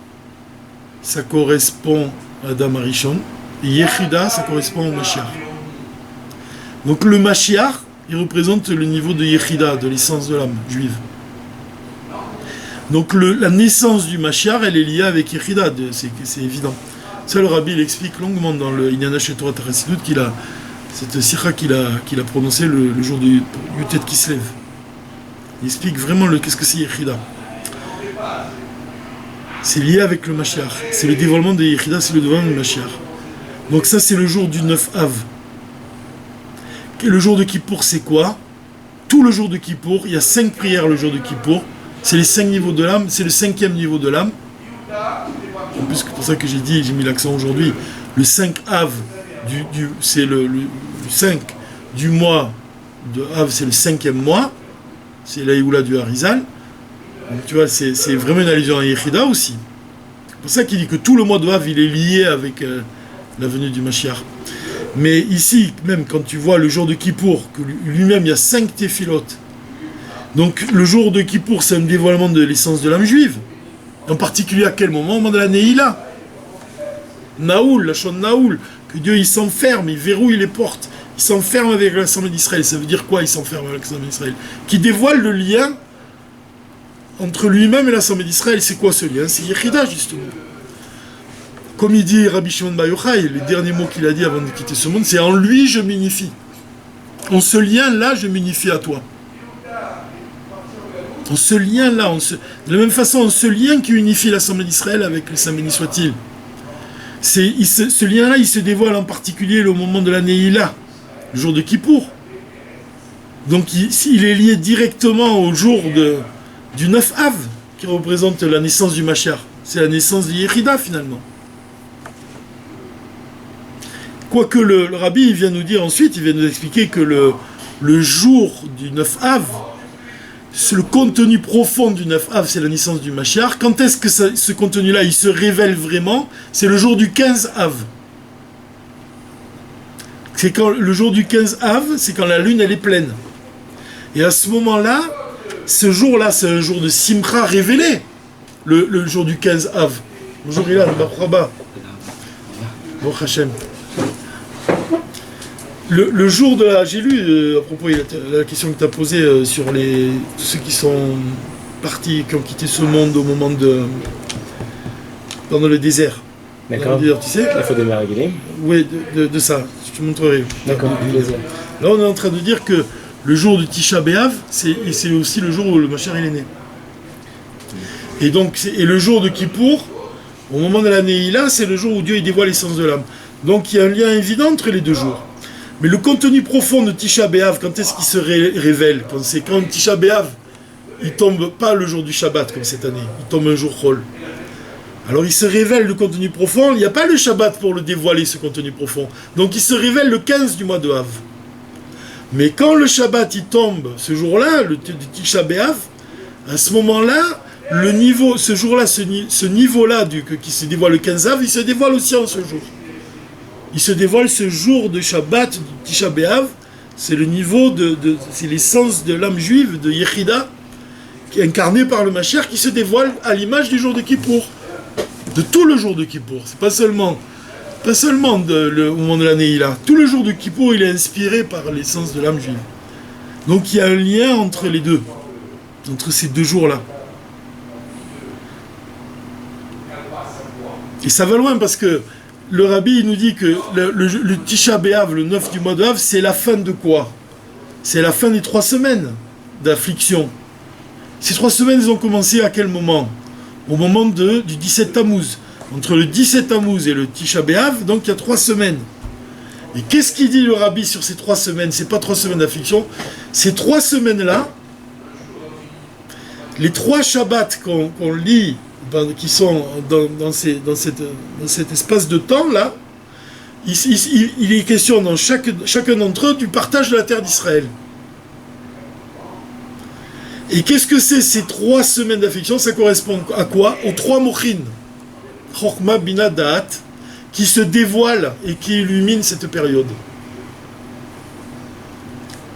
ça correspond à Adam Arishon. Et Yechida, ça correspond au Mashiach. Donc le Mashiach, il représente le niveau de Yechida, de l'essence de l'âme juive. Donc la naissance du Mashiach, elle est liée avec Yechida, c'est évident. Ça, le Rabbi, il explique longuement dans le Inyana Shetorah Chassidut cette sikha qu'il a prononcée le jour du Yutet Kislev. Il explique vraiment qu'est-ce que c'est Yechida. C'est lié avec le Mashiach. C'est le dévoilement de Yechida, c'est le dévoilement du Mashiach. Donc ça, c'est le jour du 9 Av. Et le jour de Kippour, c'est quoi ? Tout le jour de Kippour, il y a 5 prières le jour de Kippour. C'est les 5 niveaux de l'âme, c'est le 5e niveau de l'âme. En plus, c'est pour ça que j'ai mis l'accent aujourd'hui. Le 5 Av, c'est le 5 du mois de Av, c'est le 5e mois. C'est l'Aïoula du Harizal. Donc tu vois, c'est vraiment une allusion à Yechida aussi. C'est pour ça qu'il dit que tout le mois de Av, il est lié avec la venue du Mashiach. Mais ici, même quand tu vois le jour de Kippour, que lui-même il y a 5 téphilotes, Donc le jour de Kippour, c'est un dévoilement de l'essence de l'âme juive. En particulier à quel moment? Au moment de la Neila. Naoul, la chante Naoul, que Dieu il s'enferme, il verrouille les portes, il s'enferme avec l'Assemblée d'Israël. Ça veut dire quoi, il s'enferme avec l'Assemblée d'Israël? Qui dévoile le lien entre lui-même et l'Assemblée d'Israël. C'est quoi ce lien? C'est Yechida, justement. Comme il dit Rabbi Shimon Bar Yochai, les derniers mots qu'il a dit avant de quitter ce monde, c'est « En lui, je m'unifie ». En ce lien-là, je m'unifie à toi. En ce lien-là, de la même façon, en ce lien qui unifie l'Assemblée d'Israël avec le Saint béni soit-il. Ce lien-là, il se dévoile en particulier au moment de la Neila, le jour de Kippour. Donc il est lié directement au jour du 9 Av, qui représente la naissance du Mashiach. C'est la naissance de Yechida, finalement. Quoique le Rabbi il vient nous dire ensuite, il vient nous expliquer que le jour du 9 Av, le contenu profond du 9 Av, c'est la naissance du Mashiach. Quand est-ce que ce contenu-là, il se révèle vraiment? C'est le jour du 15 Av. C'est quand le jour du 15 Av, c'est quand la lune, elle est pleine. Et à ce moment-là, ce jour-là, c'est un jour de Simcha révélé. Le jour du 15 Av. Bonjour Ilan, Baruch Bon Hachem. Le jour de la... J'ai lu, à propos de la question que tu as posée sur tous ceux qui sont partis, qui ont quitté ce monde au moment pendant le désert. D'accord. Tu sais Il faut des Maragilim. Oui, de ça. Je te montrerai. D'accord, plaisir. Là, on est en train de dire que le jour du Tisha B'Av, c'est aussi le jour où le Mashiach est né. Et donc, le jour de Kippour, au moment de la Neila, c'est le jour où Dieu il dévoile l'essence de l'âme. Donc, il y a un lien évident entre les deux jours. Mais le contenu profond de Tisha B'Av, quand est-ce qu'il se révèle? Quand Tisha B'Av, il tombe pas le jour du Shabbat, comme cette année. Il tombe un jour Chol. Alors, il se révèle le contenu profond. Il n'y a pas le Shabbat pour le dévoiler, ce contenu profond. Donc, il se révèle le 15 du mois de Av. Mais quand le Shabbat, il tombe, ce jour-là, le Tisha B'Av, à ce moment-là, ce jour-là, ce niveau-là qui se dévoile le 15 Av, il se dévoile aussi en ce jour. Il se dévoile ce jour de Shabbat, du Tisha B'Av, c'est le niveau c'est l'essence de l'âme juive, de Yechida, qui est incarnée par le Mashiach, qui se dévoile à l'image du jour de Kippour, de tout le jour de Kippour. C'est pas seulement au moment de la Neila. Tout le jour de Kippour, il est inspiré par l'essence de l'âme juive. Donc il y a un lien entre les deux, entre ces deux jours-là. Et ça va loin parce que le Rabbi il nous dit que le Tisha B'Av, le 9 du mois de Av, c'est la fin de quoi? C'est la fin des 3 semaines d'affliction. Ces 3 semaines, elles ont commencé à quel moment? Au moment du 17 Tammuz. Entre le 17 Tammuz et le Tisha B'Av, donc il y a 3 semaines. Et qu'est-ce qu'il dit le Rabbi sur ces 3 semaines? C'est pas 3 semaines d'affliction. Ces 3 semaines-là, les 3 Shabbats qu'on lit, qui sont dans cet espace de temps-là, il est question dans chacun d'entre eux du partage de la terre d'Israël. Et qu'est-ce que c'est ces 3 semaines d'affliction? Ça correspond à quoi? Aux 3 mochin, Chokhmah, Bina, Da'at, qui se dévoilent et qui illuminent cette période.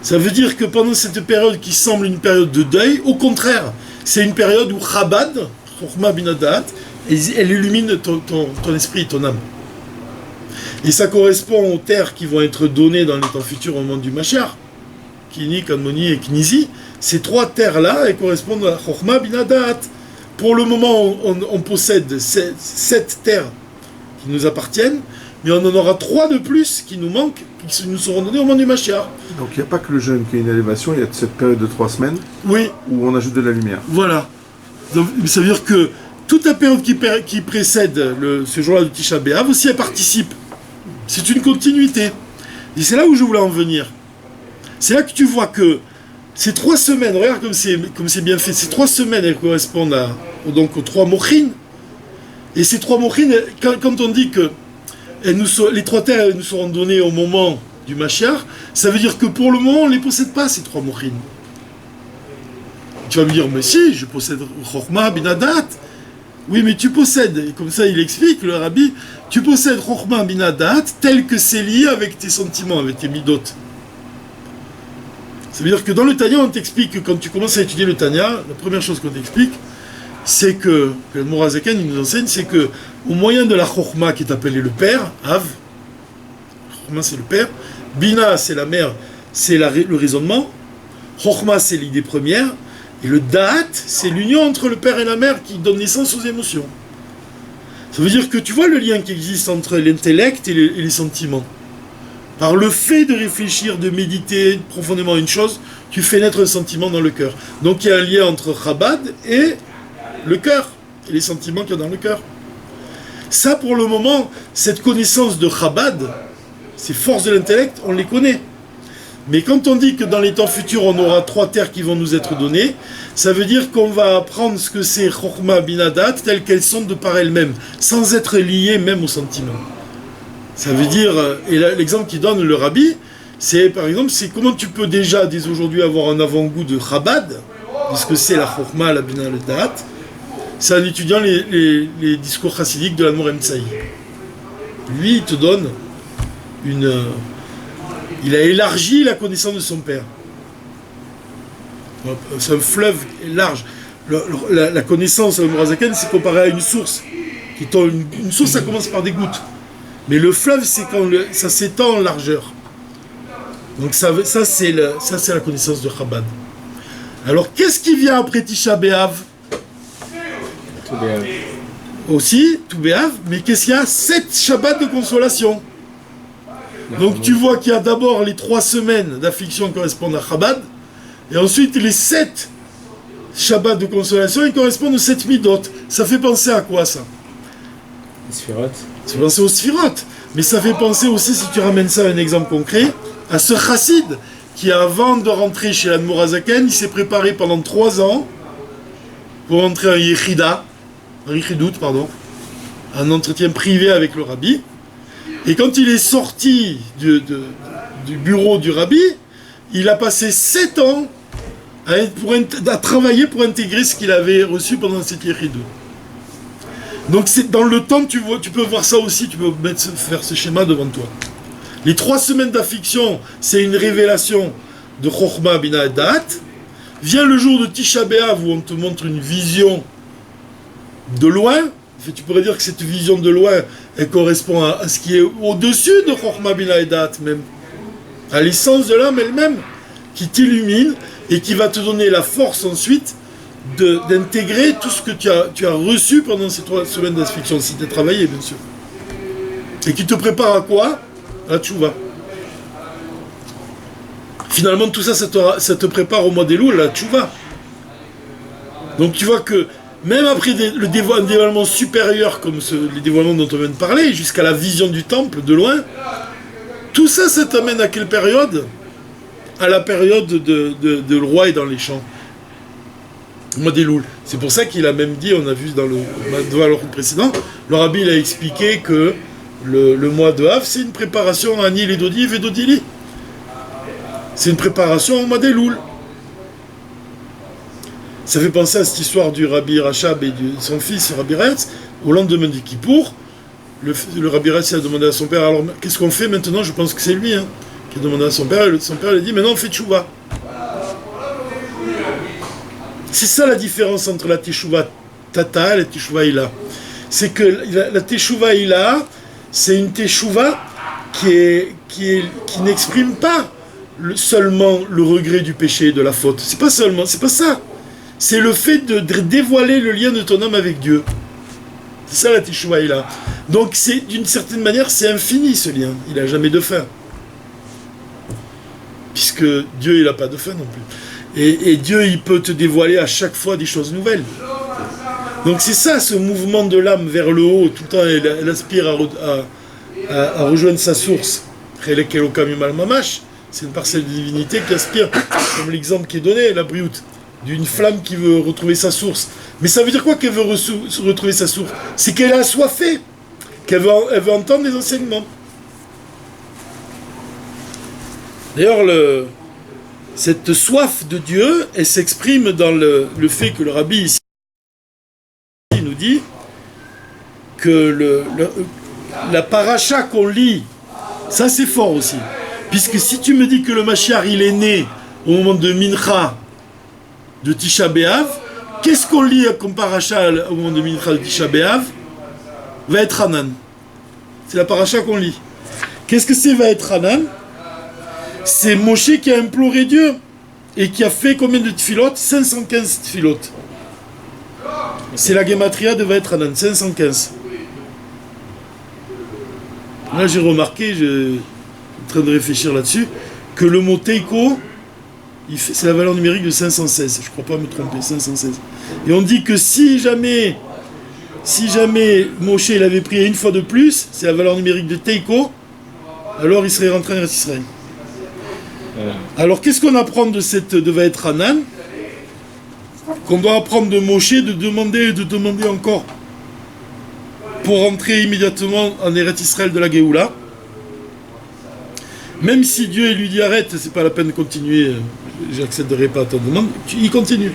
Ça veut dire que pendant cette période qui semble une période de deuil, au contraire, c'est une période où Chabad, Chokhmah, Bina, Da'at, elle illumine ton esprit, ton âme. Et ça correspond aux terres qui vont être données dans les temps futurs au moment du Mashiach, Kini, Kanmoni et Knizi. Ces 3 terres-là, elles correspondent à Chokhmah, Bina, Da'at. Pour le moment, on possède 7 terres qui nous appartiennent, mais on en aura 3 de plus qui nous manquent, qui nous seront données au moment du Mashiach. Donc il n'y a pas que le jeûne qui a une élévation, il y a cette période de 3 semaines où on ajoute de la lumière. Voilà. Donc, ça veut dire que toute la période qui précède ce jour-là de Tisha B'Av aussi, elle participe. C'est une continuité. Et c'est là où je voulais en venir. C'est là que tu vois que ces 3 semaines, regarde comme c'est bien fait, ces 3 semaines, elles correspondent aux 3 mochin. Et ces 3 mochin, quand on dit que les 3 terres elles nous seront données au moment du Mashiach, ça veut dire que pour le moment, on ne les possède pas, ces 3 mochin. Tu vas me dire, mais si, je possède Chokhmah, Bina, Da'at. Oui, mais tu possèdes, et comme ça il explique, le Rabbi, tu possèdes Chokhmah, Bina, Da'at tel que c'est lié avec tes sentiments, avec tes midot. Ça veut dire que dans le Tanya, on t'explique que quand tu commences à étudier le Tanya, la première chose qu'on t'explique, c'est que le Mourazakan il nous enseigne, c'est que au moyen de la Chokhma qui est appelée le père, Av, Chokhma c'est le père, Bina c'est la mère, c'est le raisonnement, Chokhma c'est l'idée première, et le Da'at c'est l'union entre le père et la mère qui donne naissance aux émotions. Ça veut dire que tu vois le lien qui existe entre l'intellect et les sentiments. Par le fait de réfléchir, de méditer profondément une chose, tu fais naître un sentiment dans le cœur. Donc il y a un lien entre Chabad et le cœur, et les sentiments qu'il y a dans le cœur. Ça, pour le moment, cette connaissance de Chabad, ces forces de l'intellect, on les connaît. Mais quand on dit que dans les temps futurs, on aura 3 terres qui vont nous être données, ça veut dire qu'on va apprendre ce que c'est Chokhma Binadat, telles qu'elles sont de par elles-mêmes, sans être liées même aux sentiments. Ça veut dire, et l'exemple qu'il donne le Rabbi, c'est par exemple, c'est comment tu peux déjà, dès aujourd'hui, avoir un avant-goût de Chabad, de ce que c'est la Chokhma, la Bina, le Da'at, c'est en étudiant les discours chassidiques de l'Admor Emtsaï. Lui, il te donne il a élargi la connaissance de son père. C'est un fleuve large. La connaissance de Mourazakan, c'est comparé à une source. Une source, ça commence par des gouttes. Mais le fleuve, c'est quand ça s'étend en largeur. Donc ça c'est la connaissance de Chabad. Alors, qu'est-ce qui vient après Tisha B'Av? Tout bien. Aussi, tout B'Av, mais qu'est-ce qu'il y a? 7 Shabbats de consolation. Donc tu vois qu'il y a d'abord les 3 semaines d'affliction qui correspondent à Chabad, et ensuite les 7 Shabbats de consolation, ils correspondent aux 7 Midot. Ça fait penser à quoi, ça? Sphirot. Ça fait penser aux Sphirot. Mais ça fait penser aussi, si tu ramènes ça à un exemple concret, à ce chassid qui, avant de rentrer chez l'Admor Hazaken, il s'est préparé pendant 3 ans pour entrer en Yechidout, un entretien privé avec le Rabbi. Et quand il est sorti du bureau du Rabbi, il a passé 7 ans à travailler pour intégrer ce qu'il avait reçu pendant cette Yechidout. Donc c'est dans le temps, tu peux voir ça aussi, tu peux faire ce schéma devant toi. Les 3 semaines d'affliction, c'est une révélation de Chokhma Bina Da'at. Vient le jour de Tisha B'Av où on te montre une vision de loin. En fait, tu pourrais dire que cette vision de loin, elle correspond à ce qui est au-dessus de Chokhma Bina Da'at même. À l'essence de l'âme elle-même, qui t'illumine et qui va te donner la force ensuite d'intégrer tout ce que tu as reçu pendant ces 3 semaines d'affliction, si tu as travaillé, bien sûr. Et qui te prépare à quoi? À la tchouva. Finalement, tout ça, ça te prépare au mois d'Elul, à la tchouva. Donc tu vois que, même après un dévoilement supérieur, comme les dévoilements dont on vient de parler, jusqu'à la vision du temple, de loin, tout ça, ça t'amène à quelle période? À la période de le roi et dans les champs. Mois d'Elul. C'est pour ça qu'il a même dit, on a vu dans le précédent, le Rabbi il a expliqué que le mois de Av, c'est une préparation à Anil et Dodiv et Dodili. C'est une préparation au mois d'Elul. Ça fait penser à cette histoire du Rabbi Rachab et de son fils Rabbi Retz. Au lendemain du Kippour, le Rabbi Retz a demandé à son père, alors qu'est-ce qu'on fait maintenant? Je pense que c'est lui qui a demandé à son père, et son père lui a dit, maintenant on fait tchouva. C'est ça la différence entre la Teshuvah Tata et la Teshuvah Ila. C'est que la Teshuvah Ila, c'est une Teshuvah qui n'exprime pas seulement le regret du péché et de la faute. C'est pas ça. C'est le fait de dévoiler le lien de ton âme avec Dieu. C'est ça la Teshuvah Ila. Donc d'une certaine manière, c'est infini ce lien. Il n'a jamais de fin. Puisque Dieu, il n'a pas de fin non plus. Et Dieu, il peut te dévoiler à chaque fois des choses nouvelles. Donc c'est ça, ce mouvement de l'âme vers le haut, tout le temps, elle aspire à rejoindre sa source. C'est une parcelle de divinité qui aspire, comme l'exemple qui est donné, la brioute, d'une flamme qui veut retrouver sa source. Mais ça veut dire quoi qu'elle veut retrouver sa source? C'est qu'elle a assoiffé, qu'elle veut entendre des enseignements. D'ailleurs, cette soif de Dieu, elle s'exprime dans le fait que le Rabbi ici nous dit que la paracha qu'on lit, ça c'est fort aussi. Puisque si tu me dis que le Mashiach il est né au moment de Mincha de Tisha B'Av, qu'est-ce qu'on lit comme paracha au moment de Mincha de Tisha B'Av? Va être Hanan. C'est la paracha qu'on lit. Qu'est-ce que c'est va être Hanan? C'est Moshe qui a imploré Dieu et qui a fait combien de tfilot? 515 tfilot. C'est la gematria de va être Hanan, 515. Là j'ai remarqué, je suis en train de réfléchir là-dessus, que le mot Teiko, c'est la valeur numérique de 516, je ne crois pas me tromper, 516. Et on dit que si jamais Moshe il avait pris une fois de plus, c'est la valeur numérique de Teiko, alors il serait rentré en Eretz Israël. Alors qu'est-ce qu'on apprend de va être Hanan? Qu'on doit apprendre de Moshe de demander encore pour rentrer immédiatement en Eretz Israël de la Géoula. Même si Dieu lui dit arrête, c'est pas la peine de continuer, j'accéderai pas à ta demande, il continue.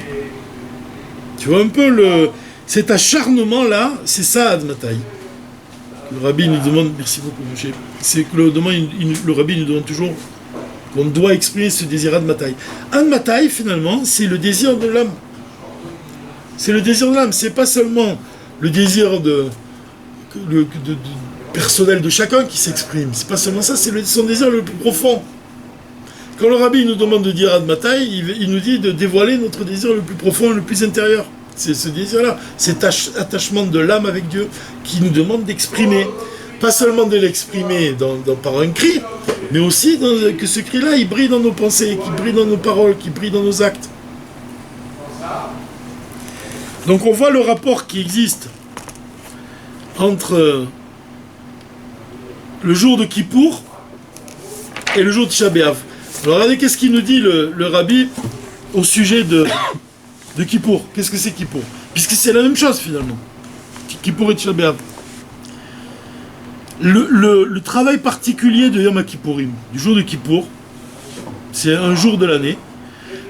Tu vois un peu cet acharnement-là, c'est ça Admatai. Le rabbi nous demande, merci beaucoup Moshe, c'est que le rabbi nous demande toujours qu'on doit exprimer ce désir Admatai. Admatai, finalement, c'est le désir de l'âme. C'est le désir de l'âme, c'est pas seulement le désir personnel de chacun qui s'exprime. C'est pas seulement ça, c'est son désir le plus profond. Quand le rabbi nous demande de dire Admatai, il nous dit de dévoiler notre désir le plus profond, le plus intérieur. C'est ce désir-là, cet attachement de l'âme avec Dieu qui nous demande d'exprimer. Pas seulement de l'exprimer par un cri, mais aussi que ce cri-là, il brille dans nos pensées, qu'il brille dans nos paroles, qu'il brille dans nos actes. Donc on voit le rapport qui existe entre le jour de Kippour et le jour de Tisha B'Av. Alors regardez qu'est-ce qu'il nous dit le rabbi au sujet de Kippour. Qu'est-ce que c'est Kippour? Puisque c'est la même chose finalement. Kippour et Tisha B'Av. Le travail particulier de Yom HaKippourim, du jour de Kippour, c'est un jour de l'année,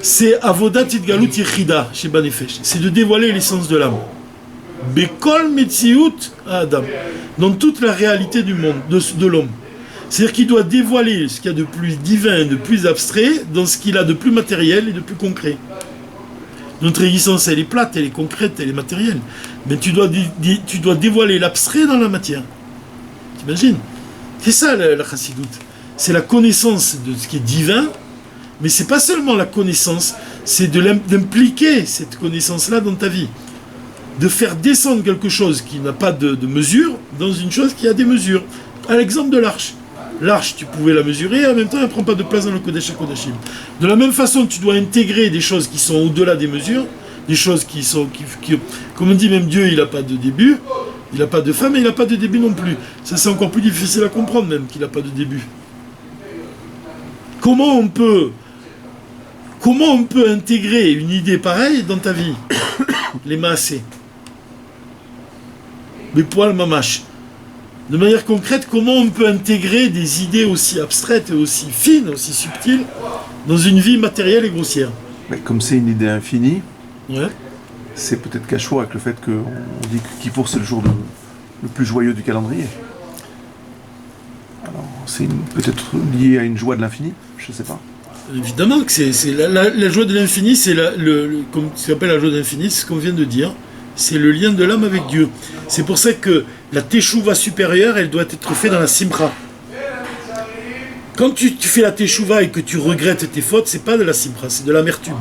c'est Avodat Idgalut Yechida chez Banefesh. C'est de dévoiler l'essence de l'âme. Bekol Metziut Adam, dans toute la réalité du monde, de l'homme. C'est-à-dire qu'il doit dévoiler ce qu'il y a de plus divin, de plus abstrait, dans ce qu'il a de plus matériel et de plus concret. Notre existence, elle est plate, elle est concrète, elle est matérielle. Mais tu dois dévoiler l'abstrait dans la matière. T'imagines? C'est ça la chassidoute. C'est la connaissance de ce qui est divin, mais c'est pas seulement la connaissance, c'est d'impliquer cette connaissance-là dans ta vie. De faire descendre quelque chose qui n'a pas de mesure dans une chose qui a des mesures. À l'exemple de l'arche. L'arche, tu pouvais la mesurer et en même temps, elle ne prend pas de place dans le Kodesh HaKodashim. De la même façon, tu dois intégrer des choses qui sont au-delà des mesures, des choses qui sont... comme on dit, même Dieu, il n'a pas de début, il n'a pas de fin, mais il n'a pas de début non plus. Ça, c'est encore plus difficile à comprendre même, qu'il n'a pas de début. Comment on peut intégrer une idée pareille dans ta vie? Les maasés. Les poils mamash. De manière concrète, comment on peut intégrer des idées aussi abstraites, aussi fines, aussi subtiles, dans une vie matérielle et grossière? Mais comme c'est une idée infinie, ouais. C'est peut-être cachot avec le fait qu'on dit que Kippour c'est le jour le plus joyeux du calendrier. Alors c'est peut-être lié à une joie de l'infini, je ne sais pas. Évidemment que c'est la joie de l'infini, c'est comme ce qu'on appelle la joie de l'infini, c'est ce qu'on vient de dire. C'est le lien de l'âme avec Dieu. C'est pour ça que la teshuva supérieure, elle doit être faite dans la simcha. Quand tu fais la teshuva et que tu regrettes tes fautes, c'est pas de la simcha, c'est de l'amertume.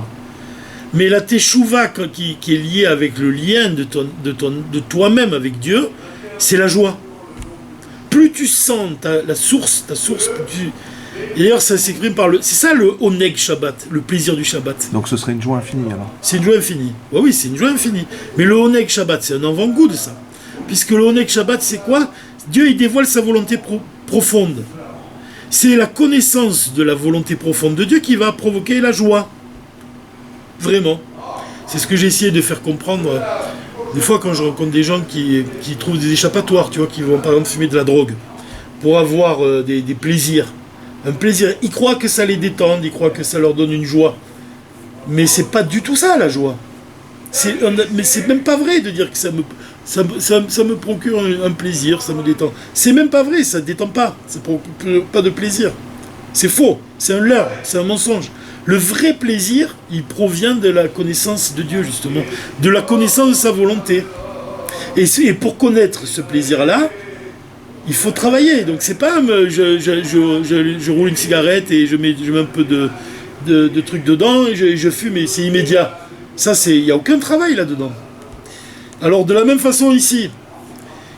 Mais la teshuva qui est liée avec le lien de toi-même avec Dieu, c'est la joie. Plus tu sens ta source, plus tu... Et d'ailleurs, ça s'exprime par c'est ça le oneg Shabbat, le plaisir du Shabbat. Donc ce serait une joie infinie alors? C'est une joie infinie. Oui, c'est une joie infinie. Mais le oneg Shabbat, c'est un avant-goût de ça. Puisque le oneg Shabbat, c'est quoi? Dieu, il dévoile sa volonté profonde. C'est la connaissance de la volonté profonde de Dieu qui va provoquer la joie. Vraiment. C'est ce que j'ai essayé de faire comprendre. Des fois, quand je rencontre des gens qui trouvent des échappatoires, tu vois, qui vont par exemple fumer de la drogue, pour avoir des plaisirs. Un plaisir. Ils croient que ça les détend, ils croient que ça leur donne une joie. Mais c'est pas du tout ça, la joie. Mais c'est même pas vrai de dire que ça me procure un plaisir, ça me détend. C'est même pas vrai, ça ne détend pas. Ça ne procure pas de plaisir. C'est faux, c'est un leurre, c'est un mensonge. Le vrai plaisir, il provient de la connaissance de Dieu, justement, de la connaissance de sa volonté. Et pour connaître ce plaisir-là, il faut travailler. Donc c'est pas je roule une cigarette et je mets un peu de trucs dedans et je fume et c'est immédiat. Ça, il n'y a aucun travail là-dedans. Alors de la même façon ici,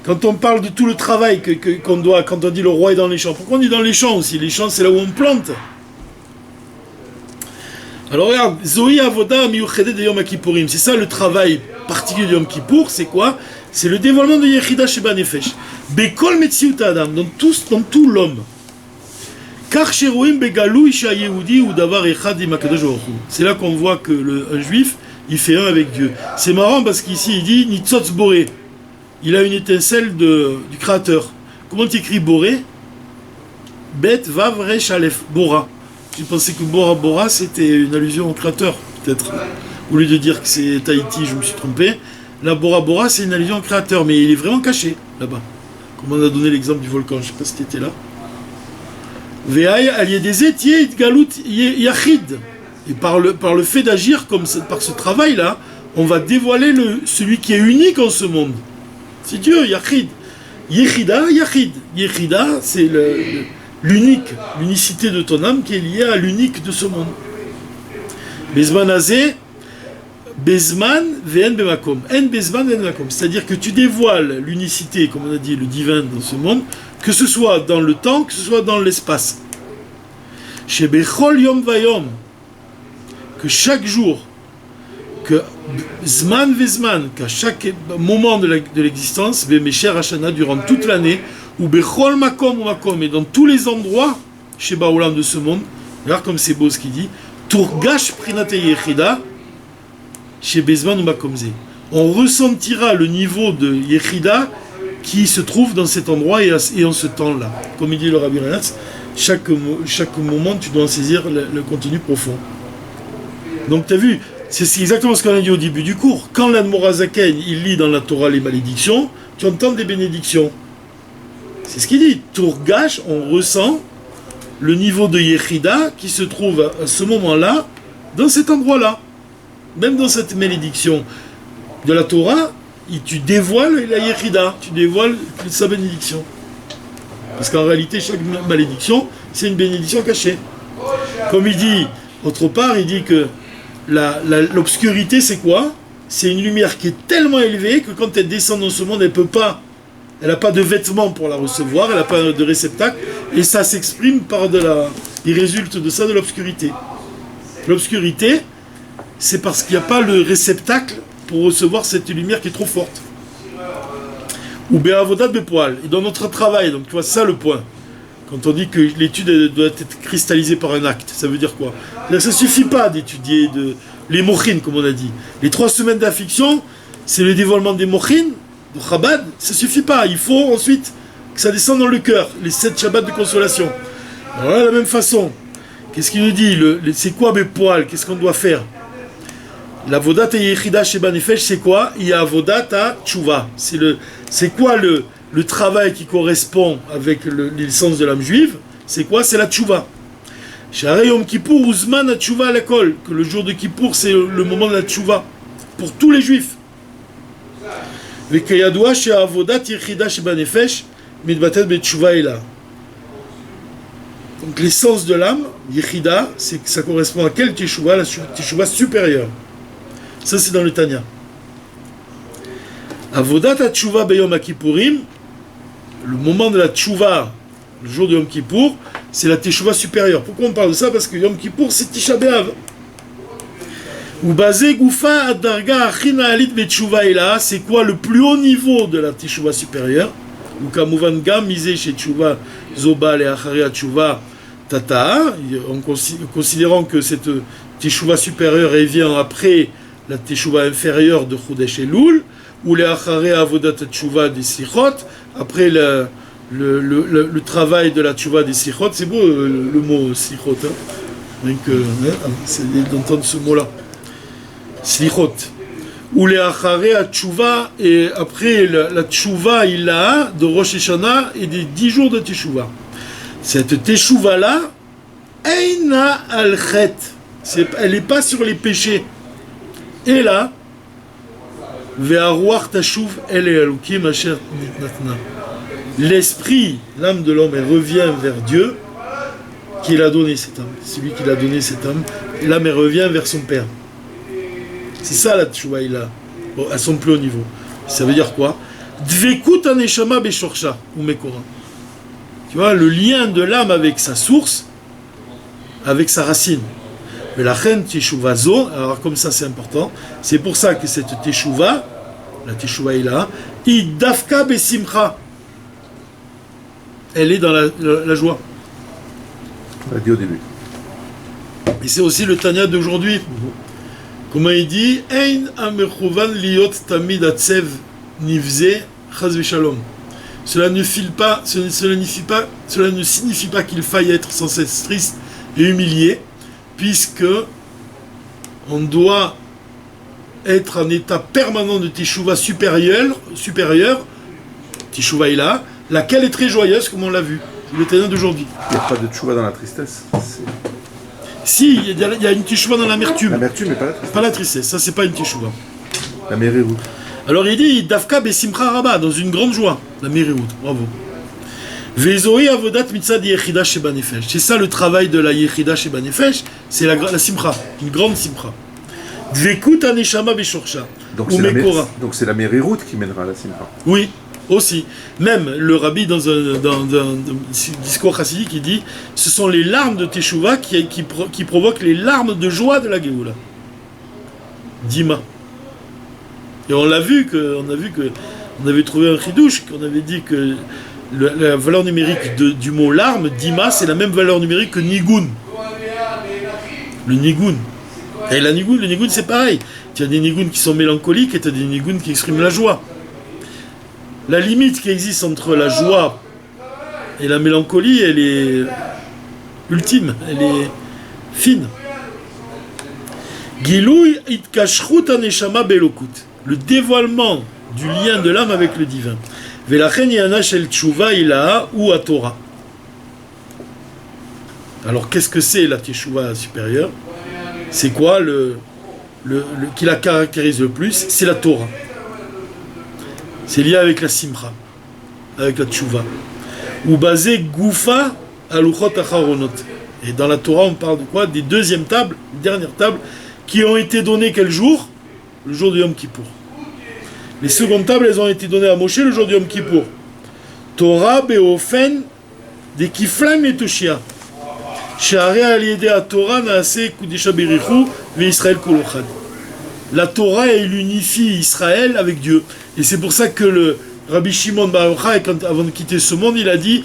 quand on parle de tout le travail qu'on doit, quand on dit le roi est dans les champs, pourquoi on dit dans les champs aussi? Les champs, c'est là où on plante. Alors regarde, Zohi Avoda Miyuchedet de Yom Kippourim, c'est ça le travail particulier de Yom Kippour, c'est quoi? C'est le dévoilement de Yechida Sheba Nefesh. Bekol Metziut Adam, dans tout l'homme. Car Sheroim Begalou Isha Yehudi ou Davar Echad Imakadosh Baruch Hu. C'est là qu'on voit que un juif, il fait un avec Dieu. C'est marrant parce qu'ici il dit Nitzotz Boré. Il a une étincelle du Créateur. Comment tu écris Boré? Bet Vav Resh Aleph, Bora. J'ai pensé que Bora Bora c'était une allusion au Créateur, peut-être. Au lieu de dire que c'est Tahiti, je me suis trompé. La Bora Bora c'est une allusion au Créateur, mais il est vraiment caché là-bas. Comme on a donné l'exemple du volcan, je ne sais pas si tu étais là. Ve'ay aliedezet yed galut yachid. Et par le fait d'agir par ce travail-là, on va dévoiler celui qui est unique en ce monde. C'est Dieu, Yachid. Yechida, Yachid. Yechida, c'est l'unique, l'unicité de ton âme qui est liée à l'unique de ce monde. Bezman azé, Bezman ve'en bemakom. En bezman ve'en bemakom. C'est-à-dire que tu dévoiles l'unicité, comme on a dit, le divin dans ce monde, que ce soit dans le temps, que ce soit dans l'espace. Chez Bechol Yom Vayom, que chaque jour, que Zman Vezman, qu'à chaque moment de l'existence, Bemesher Hashana, durant toute l'année, ou Bechol Makom ou Makom, et dans tous les endroits, chez Baolam de ce monde, regarde comme c'est beau ce qu'il dit, Tourgash Prinate Yechida, chez Bezman ou Makomze. On ressentira le niveau de Yechida qui se trouve dans cet endroit et en ce temps-là. Comme il dit le Rabbi Renatz, chaque moment, tu dois en saisir le contenu profond. Donc tu as vu, c'est exactement ce qu'on a dit au début du cours. Quand l'Admorazaken, il lit dans la Torah les malédictions, tu entends des bénédictions. C'est ce qu'il dit. Tourgash, on ressent le niveau de Yechida qui se trouve à ce moment-là, dans cet endroit-là. Même dans cette malédiction de la Torah, tu dévoiles la Yechida, tu dévoiles sa bénédiction. Parce qu'en réalité, chaque malédiction, c'est une bénédiction cachée. Comme il dit, autre part, il dit que l'obscurité, c'est quoi? C'est une lumière qui est tellement élevée que quand elle descend dans ce monde, elle n'a pas de vêtements pour la recevoir, elle n'a pas de réceptacle, et ça s'exprime il résulte de ça de l'obscurité. L'obscurité, c'est parce qu'il n'y a pas le réceptacle pour recevoir cette lumière qui est trop forte. Ou Be'avodat Bepoal, et dans notre travail, donc tu vois, c'est ça le point. Quand on dit que l'étude doit être cristallisée par un acte, ça veut dire quoi? Là, ça ne suffit pas d'étudier les mochines, comme on a dit. Les 3 semaines d'affliction, c'est le dévoilement des mochines, de Chabad, ça ne suffit pas. Il faut ensuite que ça descende dans le cœur, les 7 Shabbats de consolation. Alors là, de la même façon, qu'est-ce qu'il nous dit? C'est quoi Bepoal? Qu'est-ce qu'on doit faire? La Vodat et Yechida Sheba Nefesh, c'est quoi? Il y a Vodat à Tchouva. C'est quoi le travail qui correspond avec l'essence de l'âme juive? C'est quoi? C'est la Tchouva. Sha'arei Yom Kippour Uzman à Tchouva à l'école. Que le jour de Kippour, c'est le moment de la Tchouva. Pour tous les juifs. Vekayadua She'a Vodat Yechida Sheba Nefesh Midbatet Betchouva Ela. Donc l'essence de l'âme, Yechida, ça correspond à quelle Teshuvah? La Teshuvah supérieure. Ça, c'est dans le Tanya. Avodat ha-tchouva beyom Kippourim, le moment de la tchouva, le jour de Yom Kippour, c'est la teshuvah supérieure. Pourquoi on parle de ça? Parce que Yom Kippour, c'est Tisha B'Av. Ou basé goufa ad-darga achina alit betchouva ela, c'est quoi le plus haut niveau de la teshuvah supérieure? Ou kamuvan gam misé chez tchouva zoba le achari ha-tchouva tata, en considérant que cette teshuvah supérieure elle vient après la teshuvah inférieure de Chodesh Elul, ou les acharé avodat teshuvah des sichot, après le travail de la teshuvah des sichot, c'est beau le mot sichot, hein? C'est d'entendre ce mot-là, sichot, ou les acharé teshuvah, et après la teshuvah il a de Rosh Hashanah et des 10 jours de teshuvah. Cette teshuvah-là, Eina al-Chet, Elle n'est pas sur les péchés. Et là, Ve'aruach tashuv el elokim asher nitnatna. L'esprit, l'âme de l'homme, elle revient vers Dieu qui l'a donné cette âme. C'est lui qui l'a donné cette âme. Et l'âme, elle revient vers son Père. C'est ça la tchouva, à son plus haut niveau. Ça veut dire quoi? Dvekut aneshama beshorsha ou mekora. Tu vois, le lien de l'âme avec sa source, avec sa racine. Mais la reine teshuva zo, alors comme ça c'est important, c'est pour ça que cette teshuva, la teshuva est là, idafka besimcha. Elle est dans la joie. On l'a dit au début. Et c'est aussi le Tanya d'aujourd'hui. Comment il dit? Ein amechuvan liot tamid atsev nivze chaz v'shalom. Cela ne signifie pas qu'il faille être sans cesse triste et humilié, puisque on doit être en état permanent de teshuva supérieur, teshuva est là, laquelle est très joyeuse, comme on l'a vu. C'est le Tanya d'aujourd'hui. Il n'y a pas de tchouva dans la tristesse. Si, il y a une teshuva dans l'amertume. L'amertume, mais pas la tristesse. Pas la tristesse, ça c'est pas une teshuva. La mériroute. Alors il dit Dafka besimcha rabba, dans une grande joie, la mériroute, bravo. Vezoé avodat mitzad yechida sheba nefesh. C'est ça le travail de la yechida sheba nefesh, c'est la simcha, une grande simcha. Dvekut aneshama beshorsha. Donc c'est la mériroute qui mènera à la simcha. Oui, aussi. Même le rabbi dans un discours chassidique, il dit ce sont les larmes de Teshuvah qui provoquent les larmes de joie de la Géoula. Dima. Et on avait trouvé un chidouche, qu'on avait dit que la valeur numérique du mot larme, dima, c'est la même valeur numérique que nigun. Le nigun. Et le nigun c'est pareil. Tu as des niguns qui sont mélancoliques et tu as des niguns qui expriment la joie. La limite qui existe entre la joie et la mélancolie, elle est ultime, elle est fine. Gilouy itkashrut aneshama belokut. Le dévoilement du lien de l'âme avec le divin. Velachen yana shel tshuva ilaha ou à Torah. Alors qu'est-ce que c'est la teshuva supérieure? C'est quoi qui la caractérise le plus? C'est la Torah. C'est lié avec la simcha, avec la tshuva. Ou basé goufa aluchot acharonot. Et dans la Torah, on parle de quoi? Des deuxièmes tables, dernières tables, qui ont été données quel jour? Le jour de Yom Kippour. Les secondes tables, elles ont été données à Moshe le jour de Yom Kippour. Torah beofen de kiflaim et toshia. She'arei al yedei ha-Torah naaseh kudesha berichu ve'Israël kol echad. La Torah, elle unifie Israël avec Dieu. Et c'est pour ça que le Rabbi Shimon Bar Yochai, avant de quitter ce monde, il a dit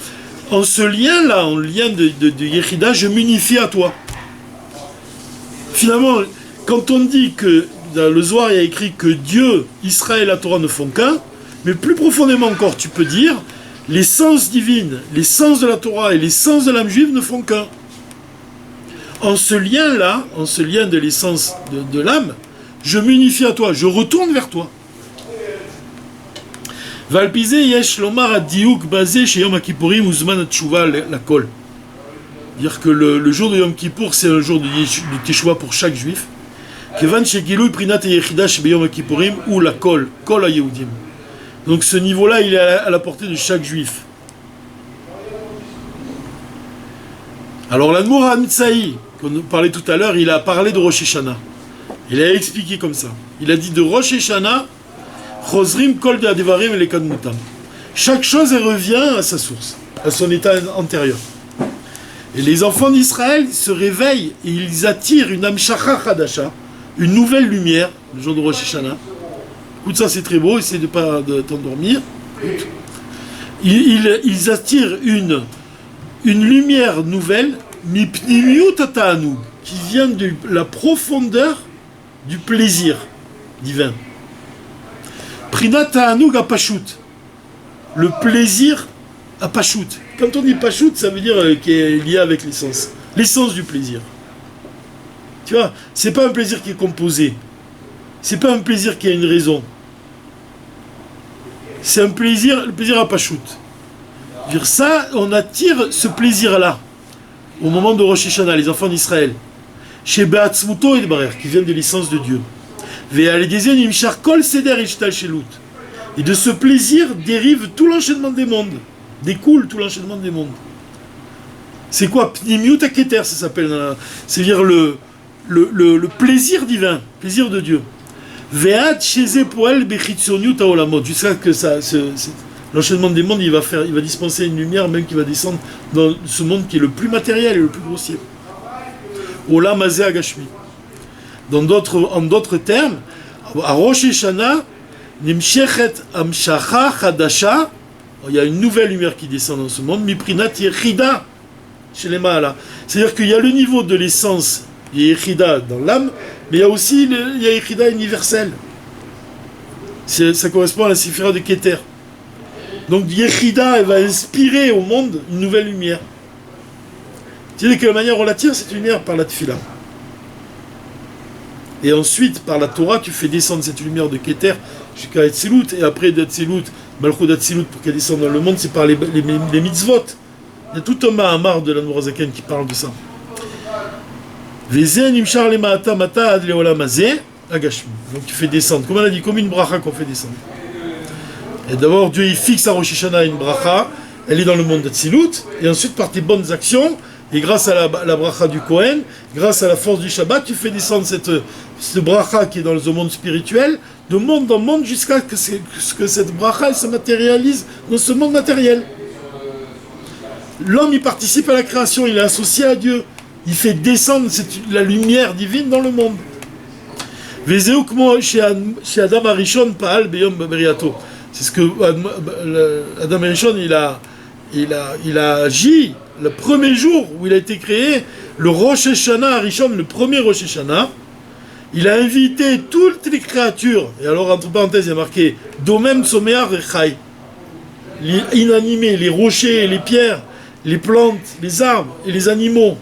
en ce lien-là, en lien de Yechida, je m'unifie à toi. Finalement, quand on dit que dans le Zohar, il y a écrit que Dieu, Israël et la Torah ne font qu'un, mais plus profondément encore, tu peux dire l'essence divine, l'essence de la Torah et l'essence de l'âme juive ne font qu'un. En ce lien-là, en ce lien de l'essence de l'âme, je m'unifie à toi, je retourne vers toi. Valpizé yesh lomar adiouk basé chez Yom Kippourim uzman tshuva la kol. Dire que le jour de Yom Kippour, c'est un jour de teshuva pour chaque juif. Kevan shegilu prinat yechida shebe Yom Kippourim ou la kol ha-Yehudim. Donc ce niveau-là, il est à la portée de chaque juif. Alors l'Admour HaMitzaï, qu'on parlait tout à l'heure, il a parlé de Rosh Hashanah. Il a expliqué comme ça. Il a dit de Rosh Hashanah, Chosrim kol de Adevarim et les Kadmutam. Chaque chose, elle revient à sa source, à son état antérieur. Et les enfants d'Israël se réveillent et ils attirent une Amshacha Hadasha, une nouvelle lumière, le jour de Rosh Hashanah. Écoute, ça c'est très beau, essaie de ne pas t'endormir. Ils attirent une lumière nouvelle, Mipnimiut Ta'anug, qui vient de la profondeur du plaisir divin. Prinat Ta'anug Apashut, le plaisir Apashut. Quand on dit Pashut, ça veut dire qu'il est lié avec l'essence du plaisir. Tu vois, c'est pas un plaisir qui est composé, c'est pas un plaisir qui a une raison. C'est le plaisir Apashut. Dire ça, on attire ce plaisir-là au moment de Rosh Hashanah, les enfants d'Israël. chez Beatzmuto et Barer, qui vient de l'essence de Dieu. Et de ce plaisir dérive tout l'enchaînement des mondes, découle tout l'enchaînement des mondes. C'est quoi? Pnimiut Aketer, ça s'appelle. C'est-à-dire le plaisir divin, plaisir de Dieu. Jusqu'à que l'enchaînement des mondes, il va dispenser une lumière même qui va descendre dans ce monde qui est le plus matériel et le plus grossier. Olam Hazeh Agashmi. En d'autres termes, à Rosh Hashanah, Nimshechet Amshacha Chadasha, il y a une nouvelle lumière qui descend dans ce monde, Miprinat Yechida chez les Mahala. C'est-à-dire qu'il y a le niveau de l'essence, il y a Yechida dans l'âme, mais il y a aussi il y a Yechida universel. Ça correspond à la Séphira de Keter. Donc Yechida, elle va inspirer au monde une nouvelle lumière. C'est-à-dire que la manière on l'attire, cette lumière par la Tfila. Et ensuite, par la Torah, tu fais descendre cette lumière de Keter jusqu'à Etzilut, et après d'Etzilut, Malchut d'Etzilut, pour qu'elle descende dans le monde, c'est par les mitzvot. Il y a tout un Mahamar de l'Admor HaZaken qui parle de ça. Donc tu fais descendre, comme on a dit, comme une bracha qu'on fait descendre. Et d'abord, Dieu il fixe à Rosh Hashanah une bracha, elle est dans le monde d'Etzilut, et ensuite par tes bonnes actions, et grâce à la bracha du Kohen, grâce à la force du Shabbat, tu fais descendre cette bracha qui est dans le monde spirituel, de monde en monde, jusqu'à ce que cette bracha elle se matérialise dans ce monde matériel. L'homme, il participe à la création, il est associé à Dieu. Il fait descendre la lumière divine dans le monde. Chez Adam Arishon, Paal Beyom Beriato. C'est ce que Adam Arishon, il a agi le premier jour où il a été créé, le Rosh Hashanah Arishon, le premier Rosh Hashanah. Il a invité toutes les créatures, et alors entre parenthèses il y a marqué Domem Tzomeach Vechai, les inanimés, les rochers, les pierres, les plantes, les arbres et les animaux,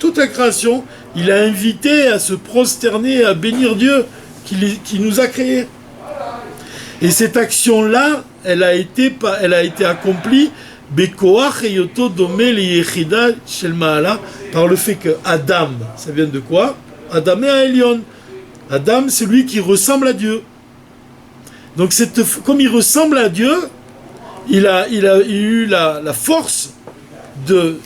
toute la création, il a invité à se prosterner, à bénir Dieu qui nous a créés. Et cette action-là, elle a été accomplie Bekoach Eyoto Domé le Yechida Shel Maala, par le fait que Adam, ça vient de quoi? Adam et Elion. Adam, c'est lui qui ressemble à Dieu. Donc, comme il ressemble à Dieu, il a eu la force de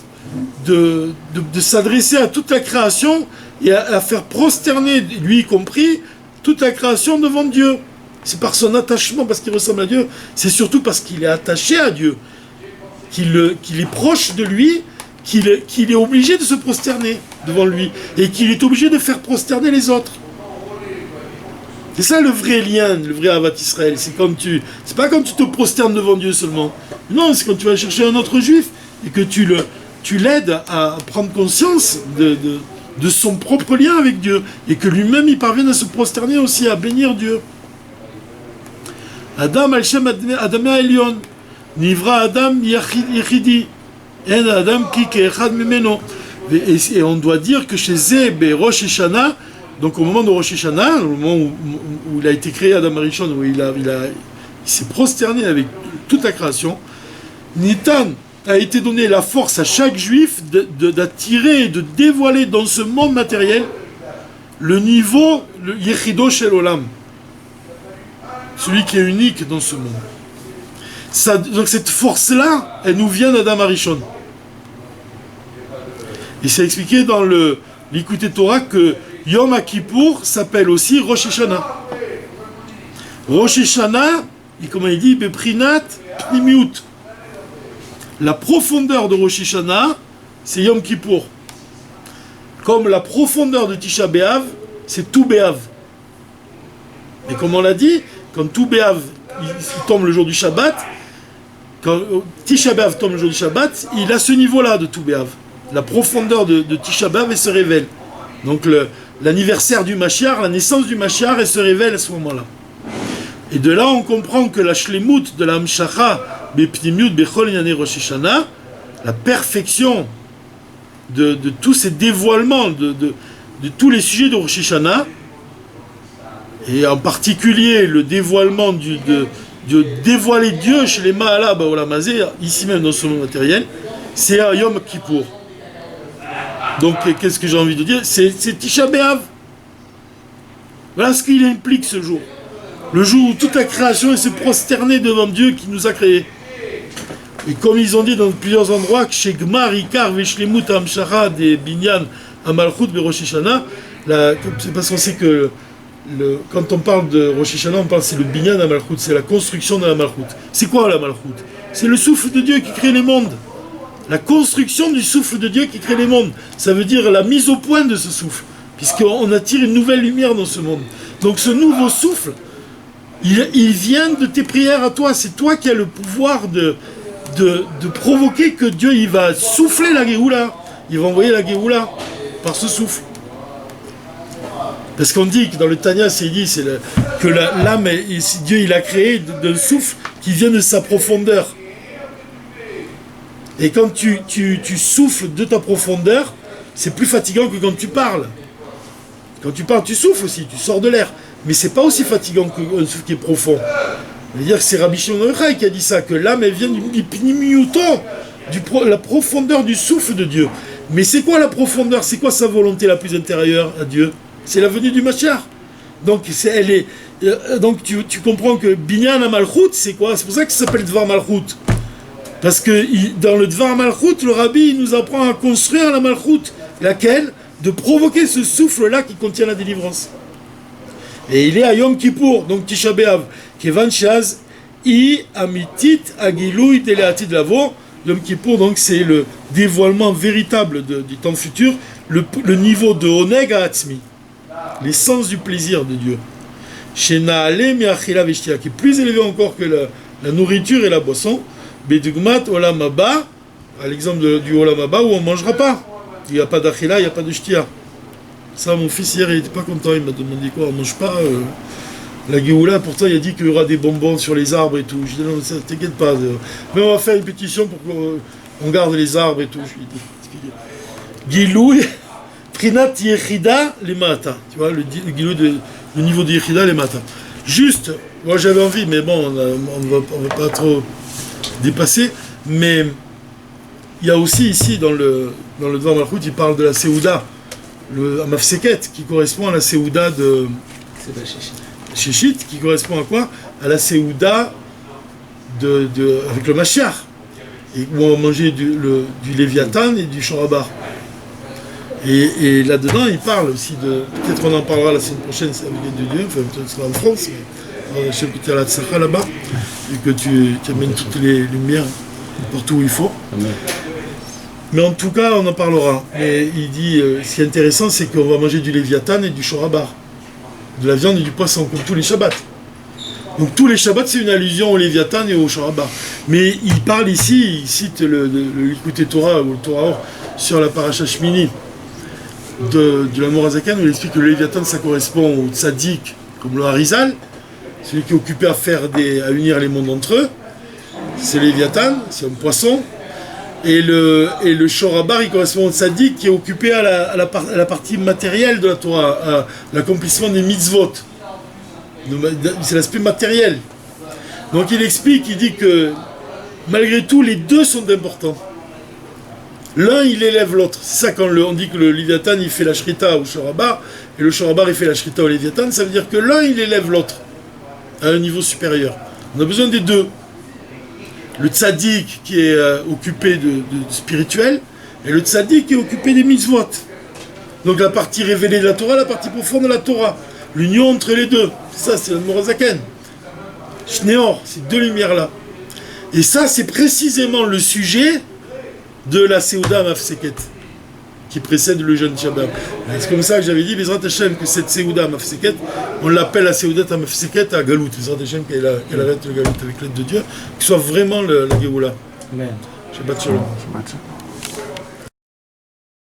s'adresser à toute la création et à faire prosterner, lui y compris, toute la création devant Dieu. C'est par son attachement, parce qu'il ressemble à Dieu, c'est surtout parce qu'il est attaché à Dieu, qu'il est proche de lui, qu'il est obligé de se prosterner devant lui, et qu'il est obligé de faire prosterner les autres. C'est ça le vrai lien, le vrai Avat Israël. C'est pas quand tu te prosternes devant Dieu seulement. Non, c'est quand tu vas chercher un autre juif et que tu l'aides à prendre conscience de son propre lien avec Dieu et que lui-même il parvienne à se prosterner aussi, à bénir Dieu. Adam al-Shem Adam Elion, Nivra Adam Yechidi, En Adam ki ke'echad mimeno. Et on doit dire que chez Zeb Rosh Hashanah, donc au moment de Rosh Hashanah, au moment où il a été créé Adam Arishon, où il s'est prosterné avec toute la création, Nitan a été donné la force à chaque juif d'attirer et de dévoiler dans ce monde matériel le niveau, le Yechido Shel Olam, celui qui est unique dans ce monde. Donc cette force-là, elle nous vient d'Adam Arishon. Et c'est expliqué dans l'Écouté Torah que Yom Kippour s'appelle aussi Rosh Hashanah. Rosh Hashanah, comme il dit, Beprinat Pnimiut. La profondeur de Rosh Hashanah, c'est Yom Kippour. Comme la profondeur de Tisha B'Av, c'est Tou B'Av. Et comme on l'a dit, quand Tou B'Av il tombe le jour du Shabbat, quand Tisha B'Av tombe le jour du Shabbat, il a ce niveau-là de Tou B'Av. La profondeur de Tisha B'Av, elle se révèle. Donc l'anniversaire du Mashiach, la naissance du Mashiach, elle se révèle à ce moment-là. Et de là, on comprend que la shlemut de la Hamshacha bepnimiut bechol inyanei Rosh Hashanah, la perfection de tous ces dévoilements de tous les sujets de Rosh Hashanah, et en particulier le dévoilement de dévoiler Dieu chez les Mahala Ba'olam Hazeh, ici même dans ce monde matériel, c'est à Yom Kippour. Donc, qu'est-ce que j'ai envie de dire? C'est Tisha B'Av. Voilà ce qu'il implique ce jour. Le jour où toute la création est se prosterner devant Dieu qui nous a créés. Et comme ils ont dit dans plusieurs endroits, que chez Gmar, Ikar, Veshlemut, Amshara, des Binyan, Amalchut, Rosh Hashanah, c'est parce qu'on sait que quand on parle de Rosh Hashanah, on parle c'est le Binyan Amalchut, c'est la construction de la Malchut. C'est quoi la Malchut? C'est le souffle de Dieu qui crée les mondes. La construction du souffle de Dieu qui crée les mondes. Ça veut dire la mise au point de ce souffle, puisqu'on attire une nouvelle lumière dans ce monde. Donc ce nouveau souffle, il vient de tes prières à toi. C'est toi qui as le pouvoir de provoquer que Dieu il va souffler la Géoula. Il va envoyer la Géoula par ce souffle. Parce qu'on dit que dans le Tanya, c'est dit que l'âme, Dieu il a créé d'un souffle qui vient de sa profondeur. Et quand tu souffles de ta profondeur, c'est plus fatigant que quand tu parles. Quand tu parles, tu souffles aussi, tu sors de l'air. Mais c'est pas aussi fatigant qu'un souffle qui est profond. C'est-à-dire que c'est Rabbi Shimon Yochai qui a dit ça, que l'âme elle vient du pnimiuton, la profondeur du souffle de Dieu. Mais c'est quoi la profondeur? C'est quoi sa volonté la plus intérieure à Dieu? C'est la venue du Mashiach. Donc, donc tu comprends que Binyan Malchut, c'est quoi? C'est pour ça que ça s'appelle Dvar Malchut. Parce que dans le Dvar Malchut, le Rabbi il nous apprend à construire la Malchut. Laquelle? De provoquer ce souffle-là qui contient la délivrance. Et il est à Yom Kippour, donc Tisha B'Av, Kevan Shaz, I Amitit Agilouy Teleatid Lavo. Yom Kippour, donc c'est le dévoilement véritable du temps futur, le niveau de Oneg à Atzmi, l'essence du plaisir de Dieu. Shenaale Miachila Veshtia, qui est plus élevé encore que la nourriture et la boisson. Bedugmat Olam Haba, à l'exemple du Olam Haba où on ne mangera pas. Il n'y a pas d'achila, il n'y a pas de shtia. Ça, mon fils hier, il n'était pas content, il m'a demandé quoi, on ne mange pas. La Géoula, pourtant, il a dit qu'il y aura des bonbons sur les arbres et tout. Je dis non, ça, t'inquiète pas. Mais on va faire une pétition pour qu'on garde les arbres et tout. Gilouy, Prinat Yechida, les Mata. Tu vois, le Gilouy, le niveau de Yechida, les Mata. Juste, moi j'avais envie, mais bon, on va pas trop dépasser. Mais il y a aussi ici, dans le Dvar Malchut, il parle de la Séouda, le Amafseket, qui correspond à la Séouda de Shishit, qui correspond à quoi? À la Séouda avec le Mashiach, et où on va manger du Léviathan et du Shorabar. Et là-dedans, il parle aussi de... Peut-être qu'on en parlera la semaine prochaine, c'est avec l'aide de Dieu, enfin peut-être sera en France, mais je sais que tu es à la Tzara là-bas, et que tu amènes toutes les lumières partout où il faut. Amen. Mais en tout cas, on en parlera. Et il dit, ce qui est intéressant, c'est qu'on va manger du Léviathan et du Shorabar. De la viande et du poisson, comme tous les Shabbats. Donc tous les Shabbats, c'est une allusion au Léviathan et au Shorabar. Mais il parle ici, il cite le Likutei Torah, ou le Torah Or, sur la Paracha Shmini de la Morazakan, où il explique que le Léviathan, ça correspond au Tzaddik, comme le Harizal, celui qui est occupé à unir les mondes entre eux. C'est Léviathan, c'est un poisson. Et le Shorabar, il correspond au Tzaddik qui est occupé à la partie matérielle de la Torah, à l'accomplissement des mitzvot. C'est l'aspect matériel. Donc il explique, il dit que malgré tout, les deux sont importants. L'un, il élève l'autre. C'est ça quand on dit que le Léviathan, il fait la Shrita au Shorabar, et le Shorabar, il fait la Shrita au Léviathan, ça veut dire que l'un, il élève l'autre à un niveau supérieur. On a besoin des deux. Le tzaddik qui est occupé de spirituel, et le tzaddik qui est occupé des mitzvot. Donc la partie révélée de la Torah, la partie profonde de la Torah. L'union entre les deux. Ça, c'est le Morazaken. Shneor, ces deux lumières-là. Et ça, c'est précisément le sujet de la Séouda Mafseket, qui précède le jeune Shabbat. C'est comme ça que j'avais dit, Bezrat Hashem, que cette Séouda Mafseket, on l'appelle la Séouda Mafseket à Galout. Bezrat Hashem, qu'elle arrête le Galout avec l'aide de Dieu, que ce soit vraiment la Géoula. Amen. Shabbat Shalom. Shabbat Shalom.